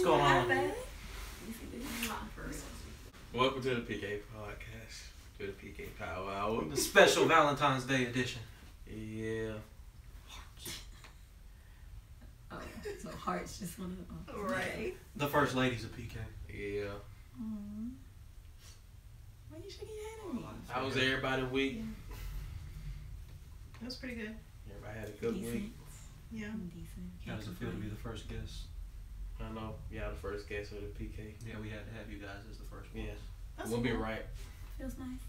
going on? Welcome to the PK podcast. To the PK Power Hour. The special Valentine's Day edition. Yeah. Oh, so hearts just want to. Oh, right. The first lady's a PK. Yeah. Aww. Why you shaking your head at me? How was everybody week? Yeah. That was pretty good. Everybody had a good Decent. week. Yeah. Decent. How does it feel to be the first guest? I know. Yeah, the first guest of the PK. Yeah, we had to have you guys as the first one. Yeah. That's We'll be cool. right. Feels nice.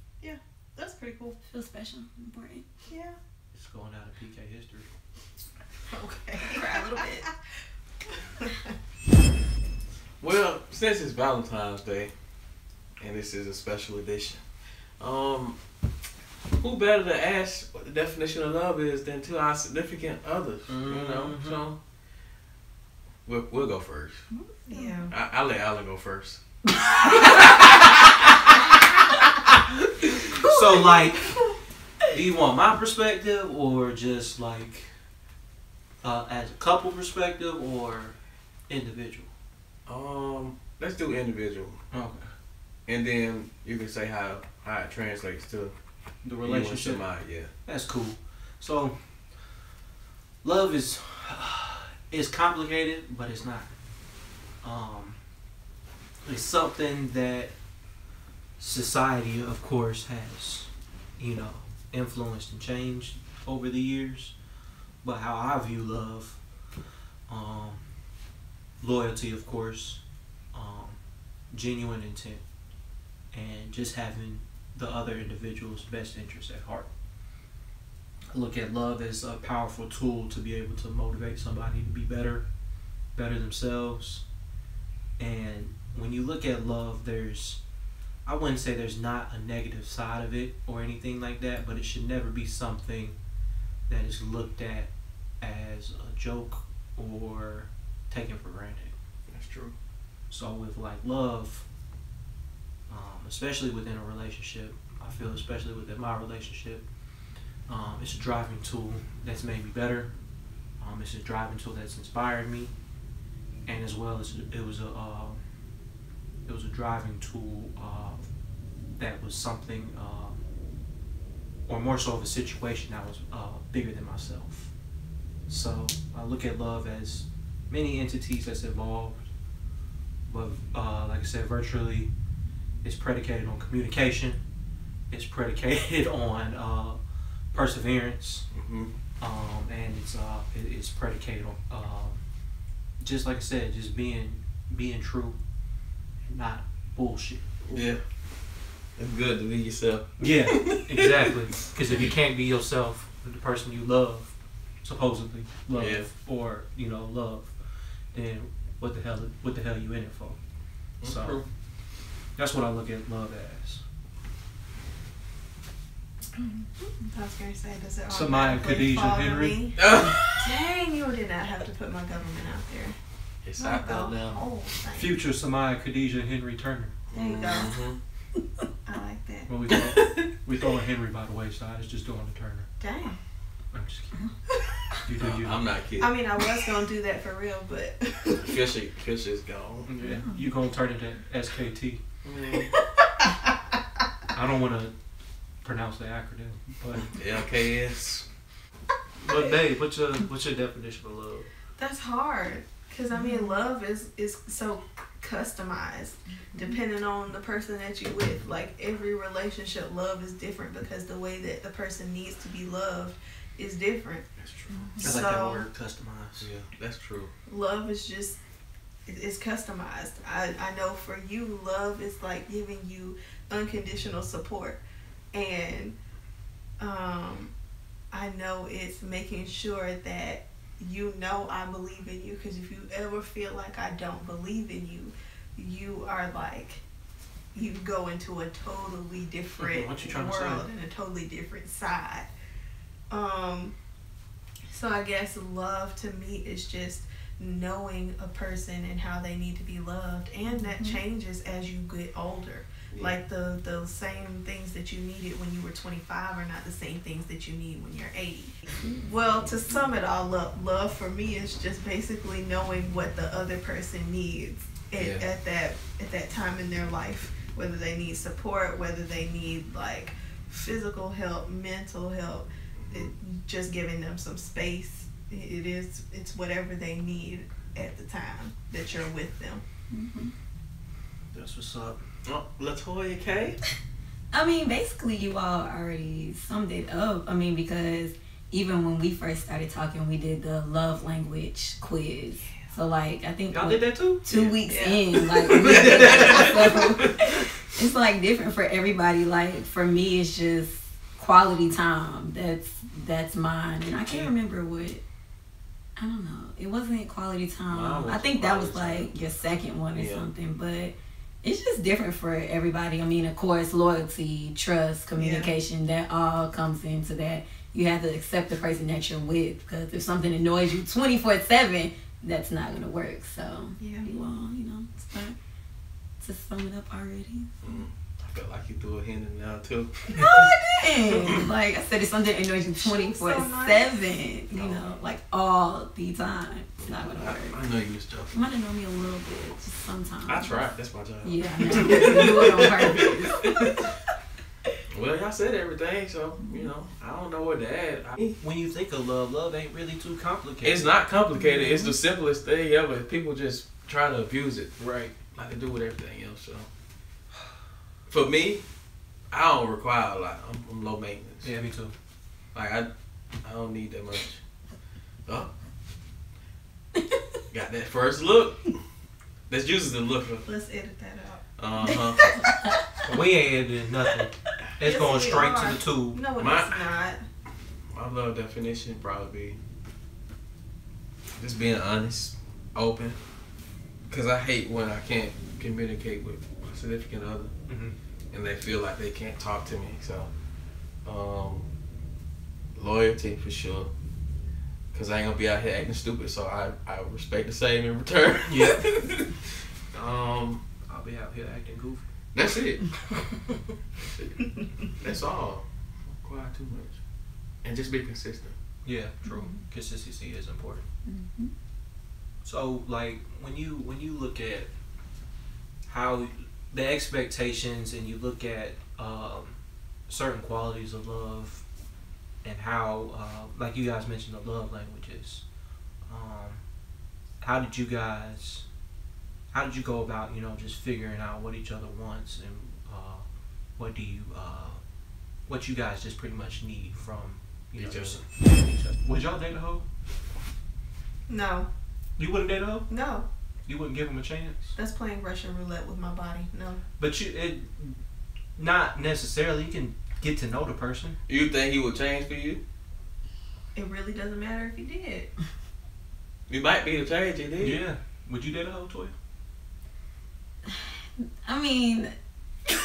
That's pretty cool. Feels special. Important. Yeah. It's going down in PK history. Okay. Cry a little bit. Well, since it's Valentine's Day, and this is a special edition, who better to ask what the definition of love is than to our significant others? You know, so we'll go first. Yeah. I'll let Alan go first. So, like, do you want my perspective or just like as a couple perspective or individual? Let's do individual, Okay. and then you can say how it translates to The you and relationship. Samaya. Yeah. That's cool. So, love is complicated, but it's not. It's something that society, of course, has, influenced and changed over the years. But how I view love, loyalty, of course, genuine intent, and just having the other individual's best interest at heart. I look at love as a powerful tool to be able to motivate somebody to be better themselves. And when you look at love, I wouldn't say there's not a negative side of it or anything like that, but it should never be something that is looked at as a joke or taken for granted. That's true. So with like love, especially within a relationship, I feel especially within my relationship, it's a driving tool that's made me better. It's a driving tool that's inspired me, and as well as it was a driving tool that was something, or more so of a situation that was bigger than myself. So I look at love as many entities that's involved, but like I said, virtually it's predicated on communication. It's predicated on perseverance, and it's predicated on just like I said, just being true and not bullshit. Yeah. It's good to be yourself. Yeah, exactly. Because if you can't be yourself, the person you love, supposedly love, Yeah. or love, then what the hell you in it for? So True. that's what I look at love as. I was going to say, does it Samaya, automatically Khadijah, fall to Henry. me? Dang, you did not have to put my government out there. It's Not out the there now. whole thing. Future Samaya, Khadijah, Henry Turner. There you go. Mhm. I like that. Well, we throwing Henry by the wayside. It's just doing the Turner. Dang. I'm just kidding. You do you. I'm not kidding. I mean, I was going to do that for real, but... Fish is gone. Yeah, you gonna turn into SKT. Mm. I don't want to pronounce the acronym, but LKS. Dave, what's your definition of love? That's hard. Because, I mean, love is so customized depending on the person that you're with. Like, every relationship, love is different because the way that the person needs to be loved is different. That's true. I like that word, customized. Yeah, that's true. Love is just, it's customized. I know for you, love is like giving you unconditional support. And I know it's making sure that I believe in you, because if you ever feel like I don't believe in you, you are like, you go into a totally different What you trying to world say? and a totally different side. So I guess love to me is just knowing a person and how they need to be loved, and that changes as you get older. Yeah. Like the same things that you needed when you were 25 are not the same things that you need when you're 80. Well, to sum it all up, love for me is just basically knowing what the other person needs at that time in their life, whether they need support, whether they need like physical help, mental help, just giving them some space. It's whatever they need at the time that you're with them. Mm-hmm. That's what's up. Oh, LaToya K. I mean, basically, you all already summed it up. I mean, because even when we first started talking, we did the love language quiz. So, like, I think Y'all did that too? 2 weeks in, like, we did that. So, it's like different for everybody. Like, for me, it's just quality time. That's mine, and I can't remember what. I don't know. It wasn't quality time. I think that was like your second one or something, but. It's just different for everybody. I mean, of course, loyalty, trust, communication, that all comes into that. You have to accept the person that you're with, because if something annoys you 24/7, that's not going to work. So, you all, start to sum it up already. I felt like you threw a hint in there, too. No, I didn't. Like I said, if something annoys you 24/7, like all the time, it's not going to work. I know you was joking. You might have known me a little bit, just sometimes. I tried. That's my job. Yeah, I know. You do it on purpose. Well, y'all said everything, so, I don't know what to add. When you think of love ain't really too complicated. It's not complicated. It's the simplest thing ever. People just try to abuse it. Right. Like they do with everything else, so. For me, I don't require a lot. I'm low maintenance. Yeah, me too. Like, I don't need that much. Oh. Got that first look. That's usually the look. Let's edit that out. Uh-huh. We ain't editing nothing. It's Yes, going we straight are. to the tube. No, it's My- not. My love definition probably be just being honest, open. Because I hate when I can't communicate with my significant other. Mm-hmm. And they feel like they can't talk to me. So, loyalty for sure. Because I ain't going to be out here acting stupid. So I respect the same in return. Yeah. I'll be out here acting goofy. That's it. That's all. Don't cry too much. And just be consistent. Yeah, true. Consistency is important. Mm-hmm. So, like, when you look at how the expectations and you look at certain qualities of love and how, like you guys mentioned, the love languages. How did you go about, just figuring out what each other wants and what you guys just pretty much need from each other? Would y'all date a hoe? No. You wouldn't date a hoe? No. You wouldn't give him a chance? That's playing Russian roulette with my body. No. But not necessarily. You can get to know the person. You think he would change for you? It really doesn't matter if he did. You might be the change he did. Yeah. Would you date a hoe, Toya? I mean, I'm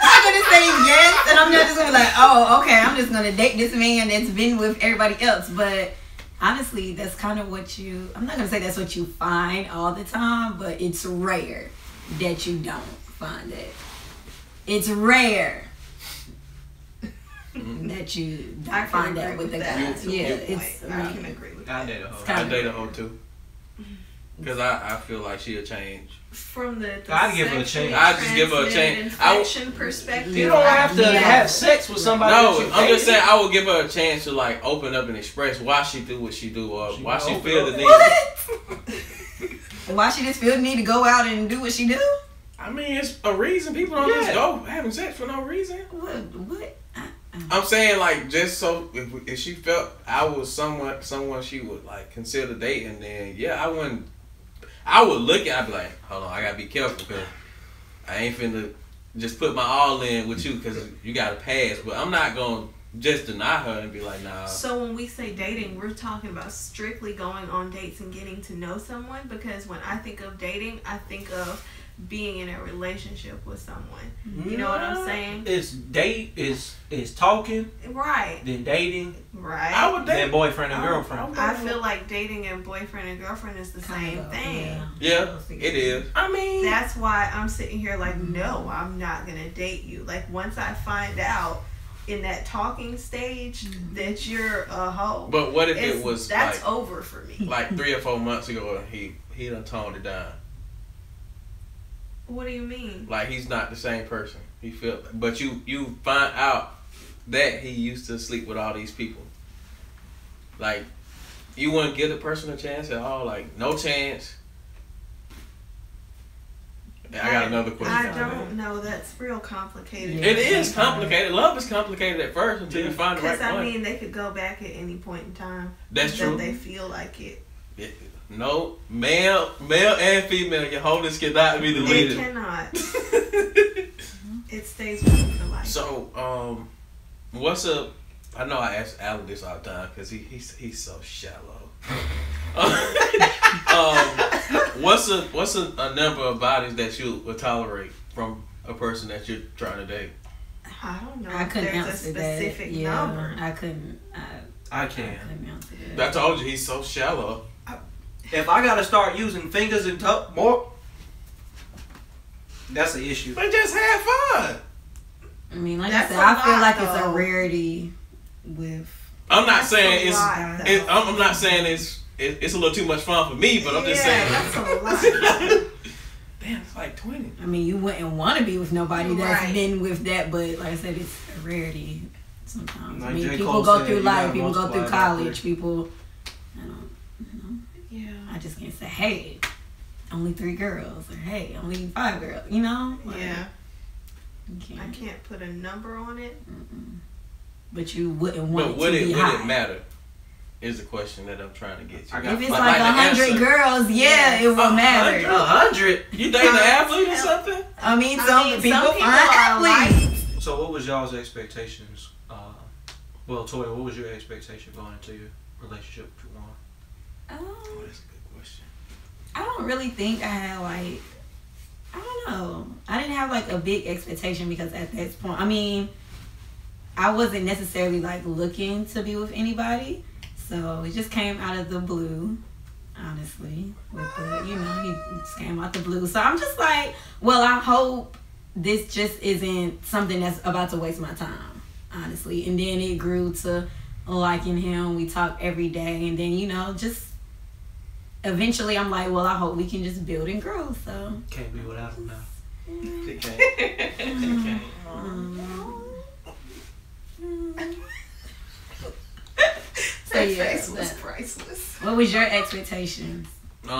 not gonna say yes, and I'm not just gonna be like, oh, okay, I'm just gonna date this man that's been with everybody else. But honestly, that's kind of I'm not gonna say that's what you find all the time, but it's rare that you don't find it. It's rare that you don't find that with the guys. I can agree with that. I date a hoe. I date a hoe too. Because I feel like she'll change. From the I'd give her a chance. I'd just give her a chance. Infection perspective. You don't have to have sex with somebody. No, that you I'm just dated. saying I would give her a chance to like open up and express why she do what she do or why she open feel up. the need. What? Why she just feel the need to go out and do what she do? I mean, it's a reason. People don't just go having sex for no reason. What? I'm saying like just so if she felt I was someone she would like consider dating, then yeah, I would look at. I'd be like, hold on, I gotta be careful because I ain't finna just put my all in with you because you gotta pass. But I'm not gonna just deny her and be like, nah. So when we say dating, we're talking about strictly going on dates and getting to know someone, because when I think of dating, I think of being in a relationship with someone. You know what I'm saying? It's talking, Right. then dating, Right. I would date. then boyfriend and girlfriend. I feel like dating and boyfriend and girlfriend is the same thing. Yeah, it is. I mean, That's why I'm sitting here like, no, I'm not gonna date you. Like once I find out in that talking stage that you're a hoe. but what if it was that's like over for me. like 3 or 4 months ago and he done toned it down? What do you mean? Like he's not the same person. He feel, but you find out that he used to sleep with all these people. Like you wouldn't give the person a chance at all. Like no chance. I got another question. I don't know. That's real complicated. It is complicated. Love is complicated at first until you find the right Because one. I mean, they could go back at any point in time. That's true. That they feel like it. No, male and female, your wholeness cannot be deleted. It cannot. It stays with you for life. So, what's up? I know I ask Alan this all the time because he's so shallow. What's a number of bodies that you would tolerate from a person that you're trying to date? I don't know. I if couldn't there's a answer specific that. Yeah, number. I couldn't. I can. Couldn't answer that. I told you he's so shallow. If I gotta start using fingers and more, that's an issue. But just have fun. I mean, like That's I said, a I feel lot, like it's a though. rarity with. I'm not That's saying a it's. lot, I'm not saying it's a little too much fun for me, but I'm just saying. That's a lot. Damn, it's like 20. I mean, you wouldn't want to be with nobody that's Right. been with that, but like I said, it's a rarity sometimes. Like I mean, J. people Cole go said, through you life, gotta people go through multiply it out college, people. I don't. Yeah. I just can't say, hey, only 3 girls, or hey, only 5 girls. You know? Like, Yeah. You can't. I can't put a number on it. But you wouldn't want But it would to it be would high. it matter? Is the question that I'm trying to get to. I got- If it's Like like the 100 answer. girls, yeah, it will matter. 100. You dating an athlete or something? I mean, I some mean, people some people find are athletes. So what was y'all's expectations? Well, Toya, what was your expectation going into your relationship with Juwan? Oh, that's a good question. I don't really think I had like, I don't know. I didn't have like a big expectation because at this point, I mean, I wasn't necessarily like looking to be with anybody. So it just came out of the blue, honestly. With the, you know, he just came out the blue. So I'm just like, well, I hope this just isn't something that's about to waste my time, honestly. And then it grew to liking him. We talk every day. And then, you know, just eventually I'm like, well, I hope we can just build and grow. So Can't be without him now. It can't. So That yeah, face was but priceless. what was your expectations? What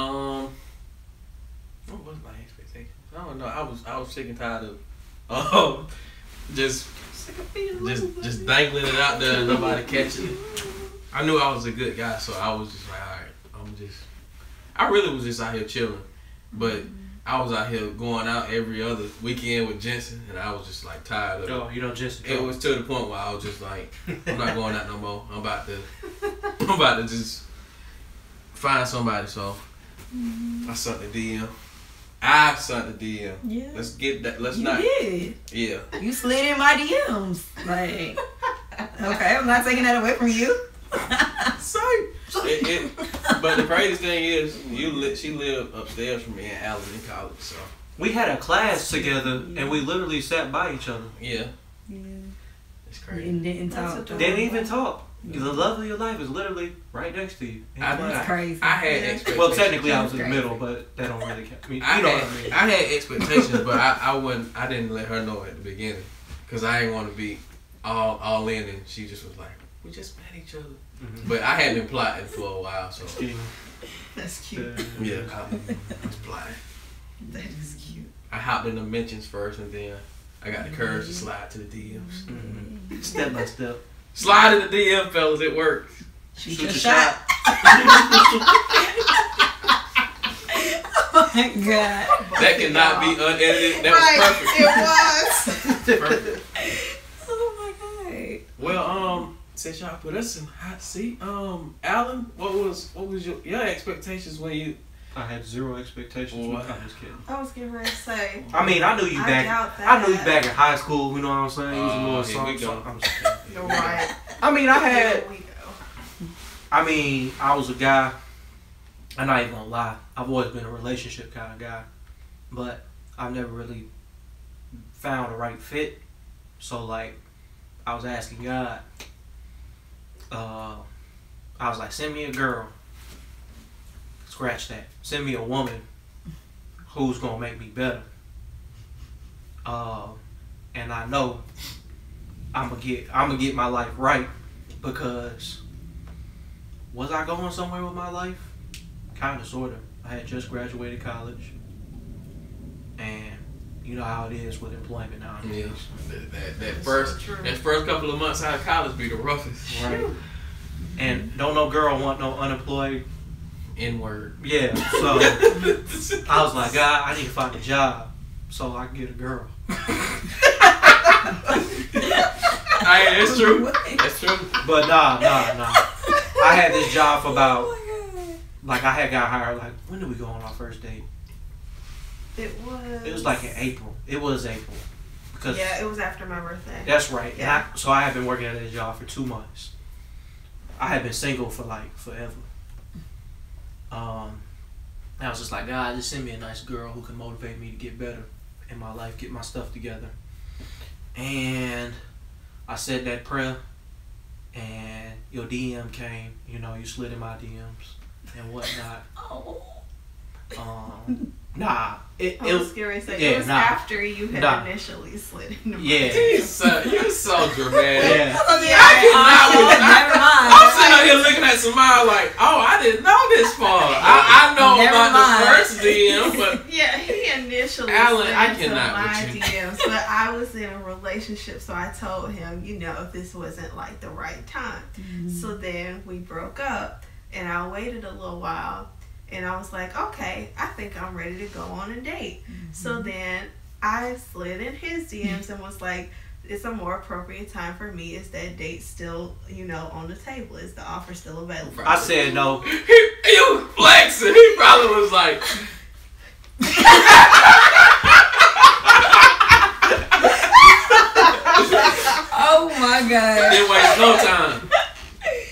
was my expectation? I don't know. I was sick and tired of just dangling it out there and nobody catching it. I knew I was a good guy, so I was just like, all right, I really was just out here chilling, but I was out here going out every other weekend with Jensen, and I was just like tired of it. Oh, you know, just It was to the point where I was just like, I'm not going out no more. I'm about to just find somebody. So I sent the DM. I sent the DM. Yeah. Let's get that. Let's You not. did. Yeah. You slid in my DMs. Like, okay, I'm not taking that away from you. But the craziest thing is, she lived upstairs from me in Allen in college. So we had a class together and we literally sat by each other. yeah, Yeah. it's crazy. And didn't That's talk. adorable. Didn't even talk. The love of your life is literally right next to you. in I- class. That's crazy. I had expectations. Well, technically I was in the Crazy. middle, but that don't really count. I mean, I you know what I mean. had expectations, but I didn't let her know at the beginning because I didn't want to be all in, and she just was like, we just met each other. Mhm. But I had been plotting for a while, so Excuse me. That's cute. yeah, I was plotting. That is cute. I hopped in the mentions first, and then I got the courage to slide to the DMs. Mhm. Step by step. Slide in the DM, fellas, it worked. Shoot Shoot your your shot. Oh my god. That cannot be unedited. That was perfect. It was. Perfect. Oh my god. Well, since y'all put us in the hot seat, Alan, what was your expectations when I had zero expectations. What? I'm just kidding. I was getting ready to say. I mean, I knew you I back. doubt that. I knew you back in high school. You know what I'm saying? You was a little Here we something. go. I'm just kidding. You're right. I mean, I had. Here we go. I mean, I was a guy. I'm not even gonna lie. I've always been a relationship kind of guy, but I've never really found the right fit. So like, I was asking God. I was like, send me a girl. Scratch that. Send me a woman who's gonna make me better. And I know I'm gonna get my life right, because was I going somewhere with my life? Kinda, sorta. I had just graduated college, and you know how it is with employment nowadays. That first couple of months out of college be the roughest. Right. And don't no girl want no unemployed. N-word. Yeah. So I was like, God, I need to find a job so I can get a girl. Hey, it's true. That's true. But nah. I had this job for about, like, I had got hired, like, when did we go on our first date? It was like in April. It was April. Because yeah, it was after my birthday. That's right. Yeah. And so I had been working at this job for 2 months. I had been single for like forever. I was just like, God, just send me a nice girl who can motivate me to get better in my life, get my stuff together. And I said that prayer, and your DM came. You know, you slid in my DMs and whatnot. Nah, it I was was scared to say yeah, it was nah. after you had Nah. initially slid into my Yeah. You're so dramatic. yeah. Never mind. I'm sitting out here looking at Samaya like, oh, I didn't know this far. I know Never about mind. the first DM, but Yeah, he initially Alan, slid I into cannot my with you. DMs, but I was in a relationship, so I told him, you know, this wasn't like the right time. So then we broke up, and I waited a little while, and I was like, okay, I think I'm ready to go on a date. So then I slid in his DMs and was like, it's a more appropriate time for me. Is that date still, you know, on the table? Is the offer still available? I said no. he was flexing. He probably was like, Oh my god. didn't waste no time.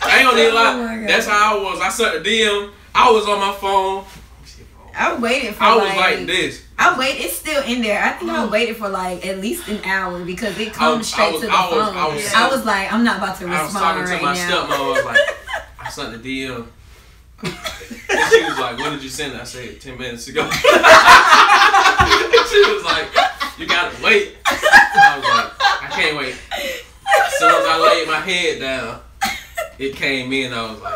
I ain't gonna need a Oh my lot. God. That's how I was. I sent the DM. I was on my phone. I waited for I was like this. I wait. It's still in there. I think I waited for like at least an hour because it comes straight to the phone. I was like, I'm not about to I was respond talking right to my now. stepmom. I was like, I sent the DM. And she was like, when did you send it? I said 10 minutes ago. And she was like, you gotta wait. I was like, I can't wait. As soon as I laid my head down, it came in. I was like,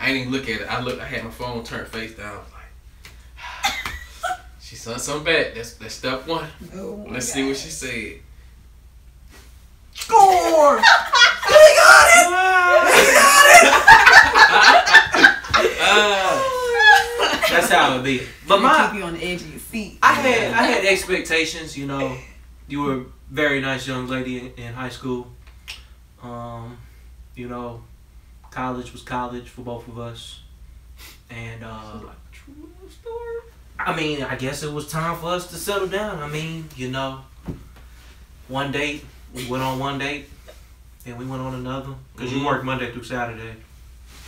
I didn't even look at it. I had my phone turned face down. I was like, she sent something back. That's step one. Oh my Let's God. see what she said. Score! That's how it be. But Keep you on the edge of your seat. I had expectations. You know, you were a very nice young lady in high school. You know, college was college for both of us, and I mean, I guess it was time for us to settle down. I mean, you know, one date, we went on one date, and we went on another, because you work Monday through Saturday,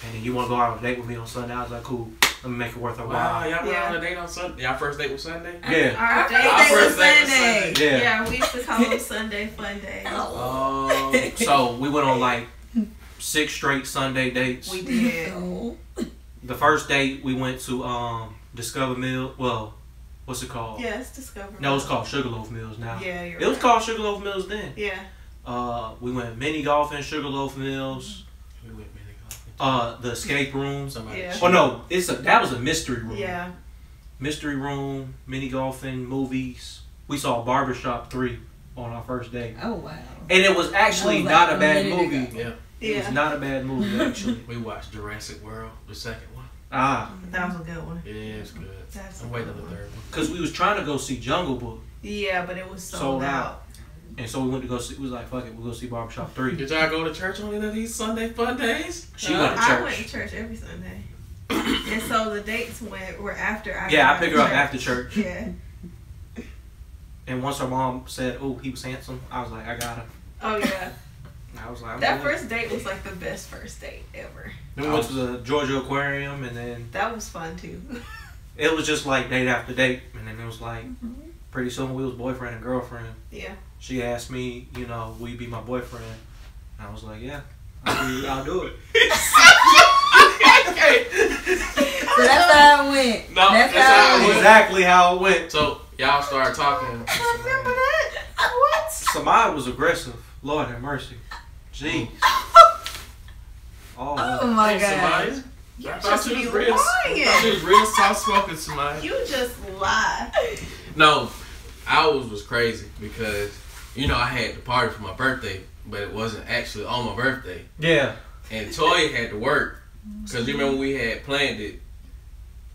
and then you want to go out on a date with me on Sunday. I was like, cool, let me make it worth our Wow, while. y'all went on a date on Sunday? Y'all first date was Sunday? Yeah. Our date Our was first date was Sunday. Sunday. Yeah. Yeah, we used to call them Sunday fun days. Oh. So we went on like 6 straight Sunday dates. We did. Oh. The first date we went to Discover Mill. Well, what's it called? Yeah, it's Discovery. No, it's called Sugarloaf Mills now. Yeah, you're It was right. called Sugarloaf Mills then. Yeah. We went mini golfing, Sugarloaf Mills. We went mini golfing. The escape room. Somebody Yeah. Oh no, that was a mystery room. Yeah. Mystery room, mini golfing, movies. We saw Barbershop 3 on our first date, Oh wow. and it was actually That was not like a bad a minute movie. ago. Yeah. It was Yeah. not a bad movie actually. We watched Jurassic World, the second one. That was a good one. Yeah, it's good. That's I'm a waiting good on the one. third one. Cause we was trying to go see Jungle Book, Yeah, but it was Sold sold out. out. and so we went to go see. We was like, fuck it, we'll go see Barbershop 3. Did y'all go to church on any of these Sunday fun days? She went to I church. went to church every Sunday. And so the dates were after I. Yeah, got I picked out her of up after church. Yeah. And once her mom said, "Oh, he was handsome," I was like, "I got him." Oh yeah. I was like, That first date was like the best first date ever. Then we went to the Georgia Aquarium, and then That was fun too. it was just like date after date, and then it was like pretty soon we was boyfriend and girlfriend. Yeah. She asked me, will you be my boyfriend? And I was like, yeah, I'll do it. So that's how it went. No, that's how it how it went. went. Exactly how it went. So y'all started talking. I remember that. What? Samaya was aggressive. Lord have mercy. Jeez. Oh my god. Samaya? You I thought just she be was real. I thought she lying. was real soft spoken, Samaya. You just lie. No, ours was crazy because I had the party for my birthday, but it wasn't actually on my birthday. Yeah. And Toya had to work because you remember we had planned it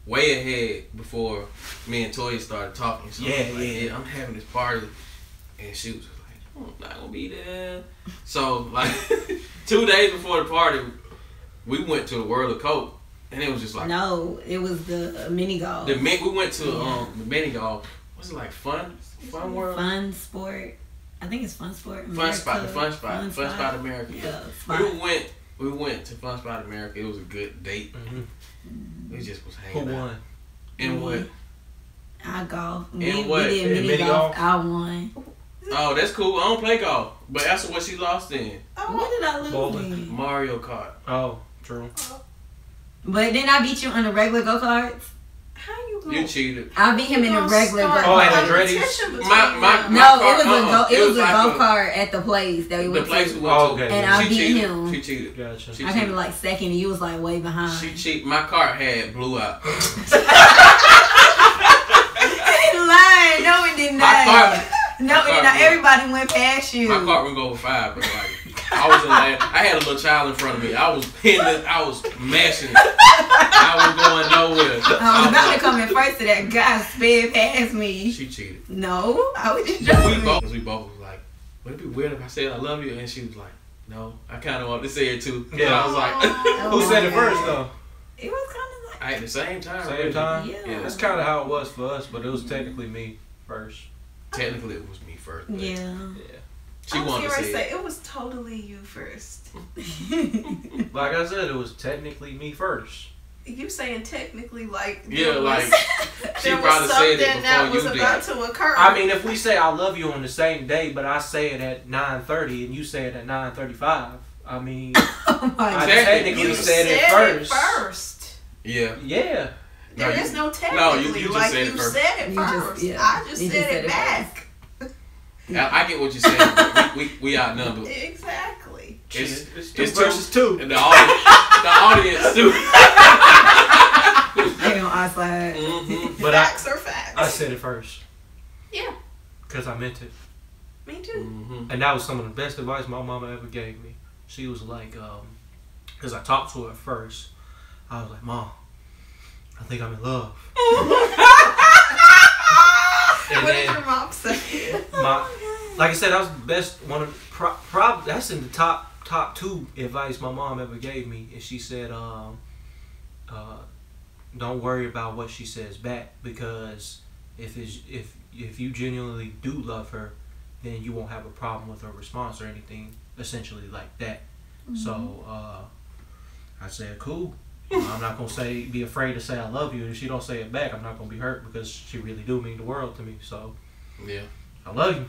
way ahead before me and Toya started talking. So I was like, I'm having this party, and she was like, I'm not gonna be there. So like 2 days before the party, we went to the World of Coke, and it was just like No, it was the mini golf. we went to the mini golf. Was it like fun world? Fun sport. I think it's fun sport. Fun spot, America. Fun spot America. Yeah, spot. We went to Fun Spot America. It was a good date. Mm-hmm. We just was Who hanging out. won? And what? I golf. And We what? did And mini mini golf. golf? I won. Oh, that's cool. I don't play golf, but that's what she lost in What did I lose Bowling. in? Mario Kart. Oh, true. But then I beat you on the regular go-karts. How you go? You cheated. I beat him in the regular go-kart. Oh, and the Andretti's? No, it was a like go-kart at the place that we The went place to. we went Oh, to. okay. And I She beat cheated. him. She cheated. Gotcha. She I came cheated. like second and you was like way behind. She cheated. My car had blew out. Lying. No, it did My not. car. No, it did not. Everybody went past you. My car would go over 5, but like I was in last. I had a little child in front of me. I was pinning. I was mashing. I was going nowhere. I was about to come in first to that guy sped past me. She cheated. No, I was just joking. We both was like, would it be weird if I said I love you? And she was like, no, I kind of want to say it too. Yeah. And I was like, Who said it first though? It was kind of like. at the same time. Same really. time? Yeah. That's kind of how it was for us, but it was technically me first. Technically, it was me first. But Yeah. Yeah. She wanted to say it. It was totally you first. Like I said, it was technically me first. You saying technically like Yeah, there like was- she there was probably said it something that before was you about did. to occur. I mean, if we say I love you on the same day, but I say it at 9:30 and you say it at 9:35, I mean, Oh my I god. technically you said it first. first. Yeah. Yeah. There No, is no you technically. just like said it you first. said it You just- first. yeah. I just You said just it back. I get what you're saying, but we outnumbered. Exactly. It's two versus two. And the audience too. They on our side. Mm-hmm. But Facts are facts. I said it first. Yeah. Because I meant it. Me too. Mm-hmm. And that was some of the best advice my mama ever gave me. She was like, because I talked to her first, I was like, Mom, I think I'm in love. And What did then your mom say? like I said, that was the best one of that's in the top two advice my mom ever gave me. And she said, don't worry about what she says back, because if you genuinely do love her, then you won't have a problem with her response or anything essentially like that. Mm-hmm. So I said, cool. I'm not gonna be afraid to say I love you. And if she don't say it back, I'm not gonna be hurt, because she really do mean the world to me. So Yeah. I love you.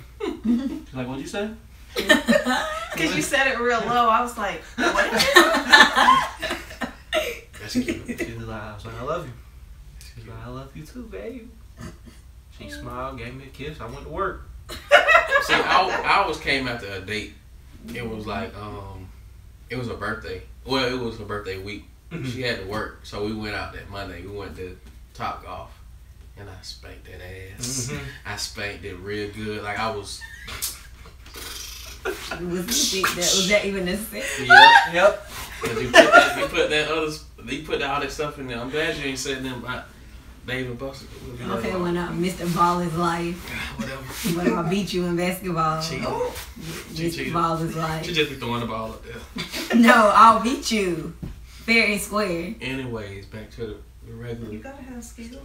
She's like, what'd you say? Because you said it real low. I was like, what? That's cute. She was like, I love you. She's like, I love you too, babe. She smiled, gave me a kiss. I went to work. See, I always came after a date. It was like, it was her birthday. Well, it was her birthday week. She had to work, so we went out that Monday. We went to Top Golf, and I spanked that ass. Mm-hmm. I spanked it real good. Like I was. Was that even necessary? Yep. Cause you put all that stuff in there. I'm glad you ain't said nothing about Dave and Buster. Okay, when Mr. Ball is life. Whatever. When I beat you in basketball. Cheated. She Mr. cheated. Ball is life. She just be throwing the ball up there. No, I'll beat you. Fair and square. Anyways, back to The regular. You gotta have skill.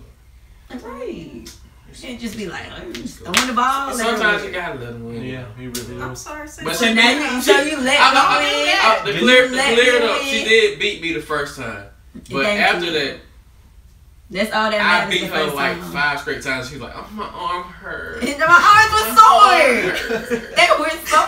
Right. You can't just be like, just throwing the ball. Sometimes you gotta let them win. Yeah, he really I'm is. sorry, sis. But So now you let them win. To clear it up, win. she did beat me the first time. But Thank after you. that, That's all that I matters. beat the her first like time. 5 straight times. She was like, oh, my arm hurt. And my arms were sore. They were sore.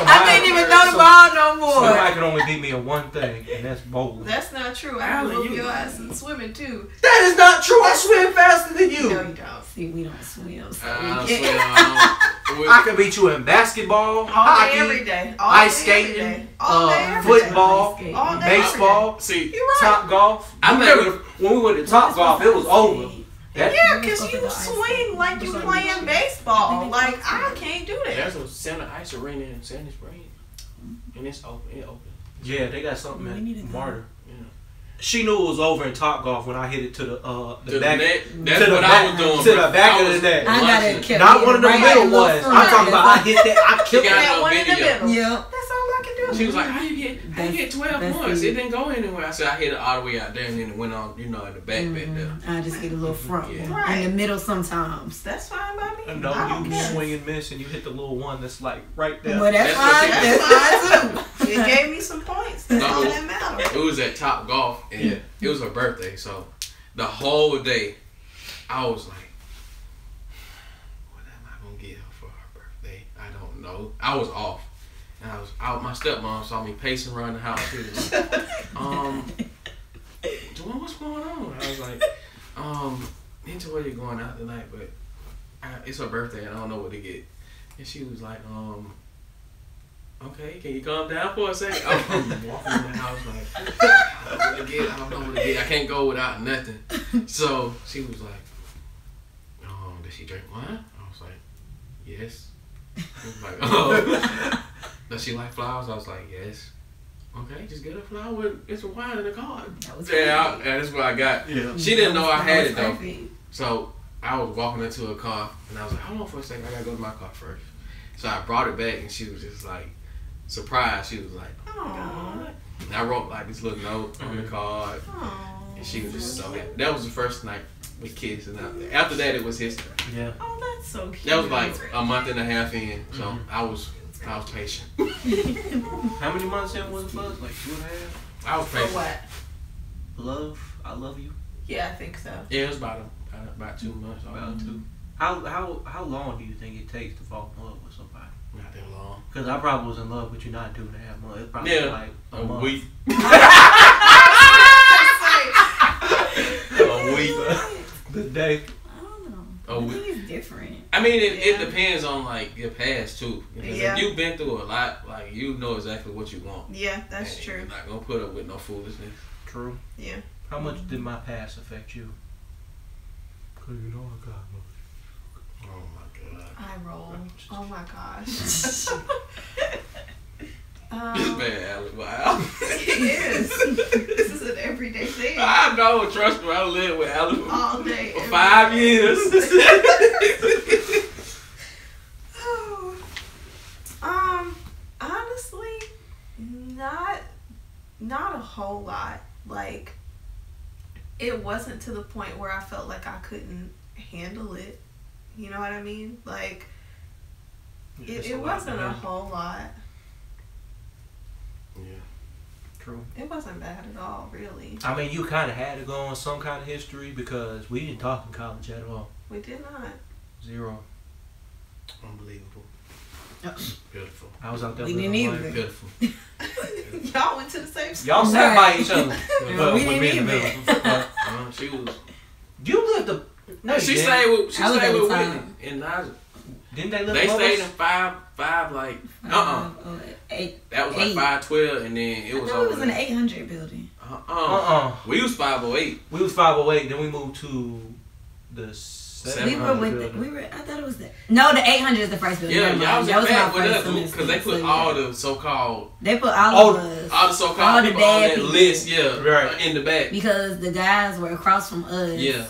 I couldn't even throw the ball no more. Somebody can only beat me in one thing, and that's bowling. That's not true. I can whoop your ass in swimming too. That is not true. I swim faster than you. No, you don't. See, we don't swim, so I we swear, can't. I can beat you in basketball, All hockey, day, every day. All ice day, every skating, day. All day, every day. football, All day, baseball, See, You're right. top golf. I I remember when we went to top golf, it was over. That, Yeah, because you swing like you playing baseball. Like, I can't do that. there's a center ice arena in Sandy Springs. And it's open. It's open. yeah, they got something We need to at go. Martyr. Yeah. She knew it was over in top golf when I hit it to the To the the back, net. to That's the what back, I was doing. to the back I of was the net. I got watching it kept Not one of the right middle in the ones. front. I'm talking about I hit that. I killed She got that. That one in the video. middle. Yeah. That's all I can do. She was like, how you get 12 that's points? it. It didn't go anywhere. I said, I hit it all the way out there and then it went on, in the back there. I just get a little front Yeah. one. Right. In the middle sometimes. That's fine by me. And I no, don't you care. swing and miss, and you hit the little one that's like right there. But that's That's fine. what That's fine too. It gave me some points. That's all No. that matters. It was at Top Golf and it was her birthday. So the whole day, I was like, what am I going to get her for her birthday? I don't know. I was off. And I was out. My stepmom saw me pacing around the house. She was like, Juwan, what's going on? I was like, Toya going out tonight, but it's her birthday and I don't know what to get. And she was like, okay, can you calm down for a second? I'm walking in the house like, I don't know what to get. I can't go without nothing. So she was like, does she drink wine? I was like, yes. She was like, does she like flowers? I was like, yes. Okay, just get her a flower with it's some wine in the car. That was Yeah, that's what I got. Yeah. She didn't know I had it though. Perfect. So I was walking into a car and I was like, hold on for a second, I gotta go to my car first. So I brought it back and she was just like surprised. She was like, Aww. and I wrote like this little note on the card Aww. and she was just so happy. That was the first night we kissed and after that it was history. Yeah. Oh, that's so cute. That was like a month and a half in, so I was patient. How many months in was it for us? Like 2.5? I was For patient. what? Love, I love you. Yeah, I think so. Yeah, it was about 2 months. About 2. How long do you think it takes to fall in love with somebody? Not that long. Because I probably was in love with you not 2.5 months. It's probably Yeah, like a a month. week. I A week. The day. I don't know. Oh, I think it's different. I mean, it Yeah. depends on like your past too. Because Yeah. if you've been through a lot, like you know exactly what you want. Yeah, that's And true. You're not gonna put up with no foolishness. True. Yeah. How much did my past affect you? Because you know I got much. Oh my god. I roll. Oh my gosh. This um, man, Alex, wow. it is. This is an everyday thing. I know, trust me, I lived with Alex All day. for every 5 day. years. Honestly, not a whole lot. Like, it wasn't to the point where I felt like I couldn't handle it. You know what I mean? Like, it wasn't a whole lot. Yeah. True. It wasn't bad at all, really. I mean, you kind of had to go on some kind of history because we didn't talk in college at all. We did not. 0. Unbelievable. Oh. Beautiful. I was out there We living didn't life. either. Beautiful. Y'all went to the same school. Y'all sat by each other. Yeah, but we with me in didn't the either. middle. But She was. you lived the. No, She you didn't. stayed with. She I was stayed at with the Whitney time. in Niger. Didn't they live They above stayed us? in five like. Oh, 8. That was like 512, and then it was I thought over it was in the there. 800 building. We was 508. We was 508. Then we moved to the 700 building. I thought it was the. No, the 800 is the first building. Yeah, Never y'all was mind. in That back with my us first semester, because they put so all yeah. the so-called They put all of us. all the so-called All the people on bad that people. list, yeah, Right. in the back. Because the guys were across from us. Yeah,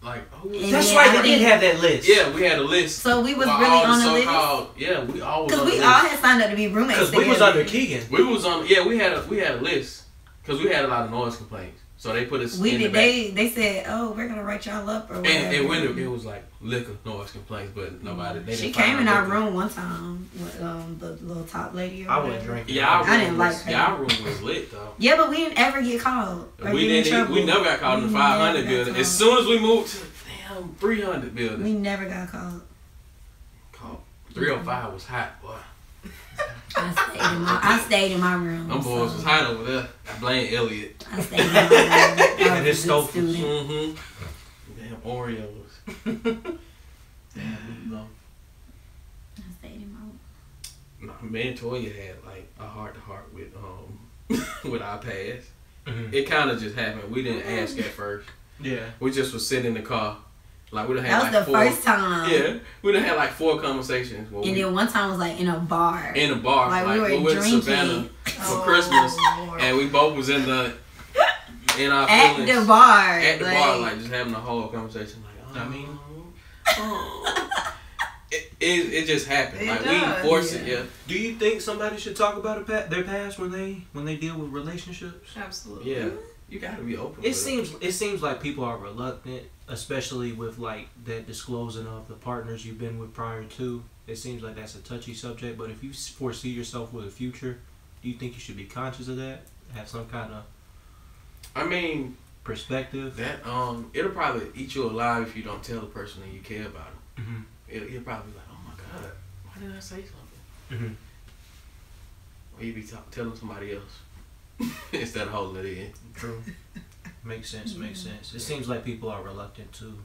like who was And That's then right. I They did think- have that list. Yeah, we had a list. So we was for really all on the list. so-called- Yeah, we all was Because on we the all list. had signed up to be roommates Because we was together. under Keegan. We was on. Yeah, we had a list because we had a lot of noise complaints. So they put us We in did. the back. They said, "Oh, we're gonna write y'all up or whatever." And when it was like liquor noise complaints, but nobody. They She didn't find came in no our liquor. room one time with the little top lady. Or I whatever. wouldn't drink. Yeah, our room I didn't was, like her. yeah, our room was lit though. Yeah, but we didn't ever get called. Or We get in didn't. trouble. We never got called in the We 500 never got building. As called. soon as we moved to the damn 300 building, We never got called. called 305 was hot, boy. I stayed in my room. Them boys was hot over there. I blame Elliot. I stayed in my room. I And was his a good stove. student. Mm-hmm. Damn Oreos. Damn meatloaf. I stayed in my room. No, me and Toya had like a heart to heart with with our past. Mhm. It kind of just happened. We didn't ask at first. Yeah. We just was sitting in the car. Like we done had That was like the four. first time. Yeah, we done had like 4 conversations. Where And we, then one time was like in a bar. in a bar, Like, we we were went to drinking. Savannah for Oh, Christmas, Lord. and we both was in our At feelings the bar. at the bar, like just having a whole conversation. Like, I mean- it just happened. It Like does, we forced it. yeah. Yeah, Do you think somebody should talk about their past when they deal with relationships? Absolutely. yeah. You gotta be open. It with seems like people are reluctant, especially with like that disclosing of the partners you've been with prior to. It seems like that's a touchy subject. But if you foresee yourself with a future, do you think you should be conscious of that? Have some kind of I mean, perspective? that it'll probably eat you alive if you don't tell the person that you care about them. Mm-hmm. You'll probably be like, oh my god, why didn't I say something? Mm-hmm. Or you be telling somebody else instead of holding it in. True. Makes sense. Makes sense. It seems like people are reluctant to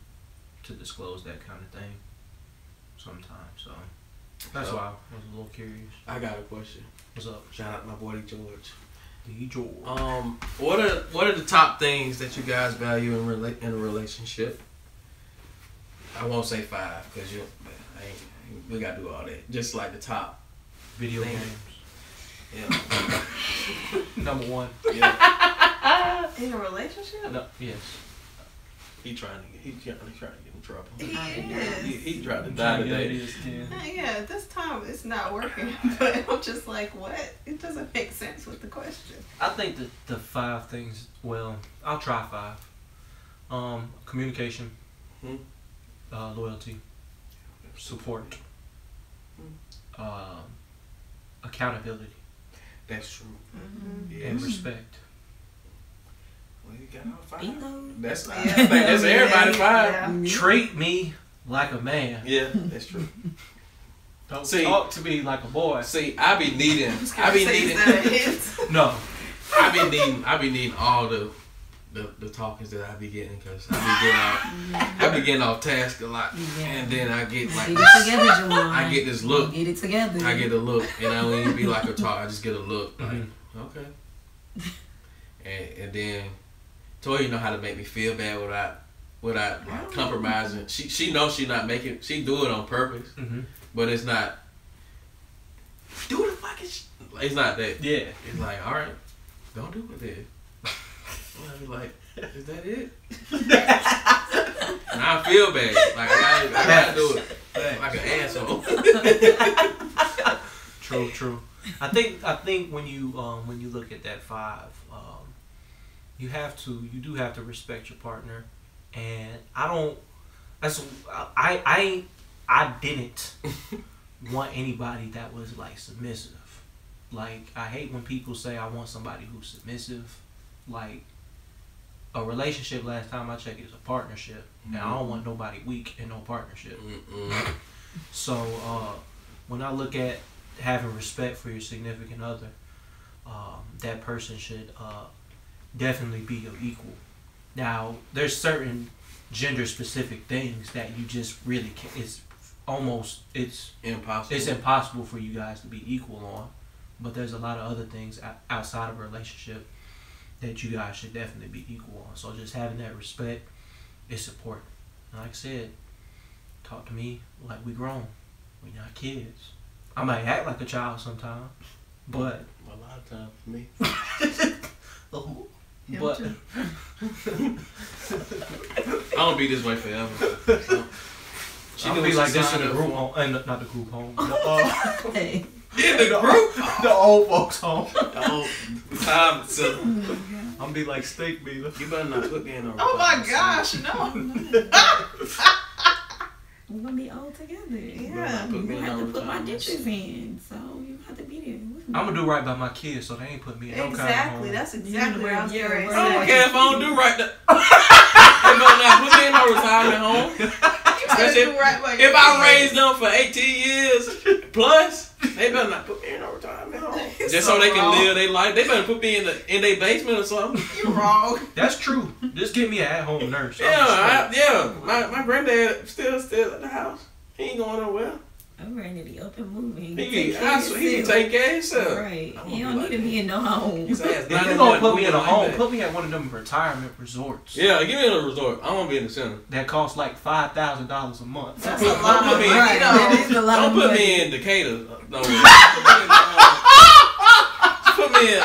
disclose that kind of thing sometimes. So that's why I was a little curious. I got a question. What's up, Shout out my boy George. D. George? What are the top things that you guys value in a relationship? I won't say 5 because we gotta do all that. Just like the top. Video thing. games. Yeah. Number 1. Yeah. In a relationship? No, yes. He trying to get in trouble. He is. He tried to die today. Yeah, this time it's not working. But I'm just like, what? It doesn't make sense with the question. I think that the 5 things. Well, I'll try 5. Communication. Hmm. Loyalty. Support. Accountability. That's true. Mm-hmm. Yes. And respect. Well, you got all 5. Bingo. That's Yeah. I think that's everybody 5. Yeah. Treat me like a man. Yeah, that's true. Don't See- talk to me like a boy. See, I be needing No. I be needing all the talkings that I be getting because I be getting off task a lot, Yeah. and then I get like Get it together, Juwan. I get this look. Get it together. I get a look, and I don't even be like a talk. I just get a look, like okay, and then Toya know how to make me feel bad without like compromising. She knows she not making. She do it on purpose, Mm-hmm. but it's not. Do the fucking. It's not that. Yeah. It's like, all right, don't do it then. I be like, is that it? And I feel bad. Like I gotta do it like an asshole. True. I think when you look at that 5, you do have to respect your partner, and I didn't want anybody that was like submissive. Like I hate when people say I want somebody who's submissive. Like a relationship, last time I checked, is a partnership, and I don't want nobody weak in no partnership. Mm-mm. So when I look at having respect for your significant other, that person should definitely be your equal. Now, there's certain gender-specific things that you just really can't. It's Impossible. It's impossible for you guys to be equal on. But there's a lot of other things outside of a relationship that you guys should definitely be equal on. So just having that respect is important. And like I said, talk to me like we grown. We not kids. I might act like a child sometimes, but a lot of times for me. Him but too. I don't be this way forever. So. she can be like this in the group home, and not the group home. But, Hey. In the group? The old folks home. Oh, time so I'm gonna be like steak beater. you better not put me in no. Oh my gosh, no. We're gonna be old together. Yeah. Put me You in have no to put my retirement. ditches in, so you have to be there with me. I'm gonna do right by my kids, so they ain't put me in no kind of Exactly. home. That's exactly what I was getting ready to I don't say. care if I don't do right. They better not put me in no retirement home. Especially Do right by your if I kids. raised them for 18 years plus, they better not put me in no retirement home. It's Just so so they can wrong. live their life. They better put me in their basement or something. You're wrong. That's true. Just give me an at-home nurse. Yeah, my granddad still at the house. He ain't going nowhere. I'm ready to be up and moving. He Take can care of yourself. take care of himself. Right. I'm You gonna don't be need to like be in no home. His ass If not you're in gonna one put me in a like home, that. put me at one of them retirement resorts. Yeah, give me a resort. I want to be in the center. That costs like $5,000 a month. That's Don't a lot put of me in- money. Right. That is a lot Don't of put money. me in Decatur. No, put me in.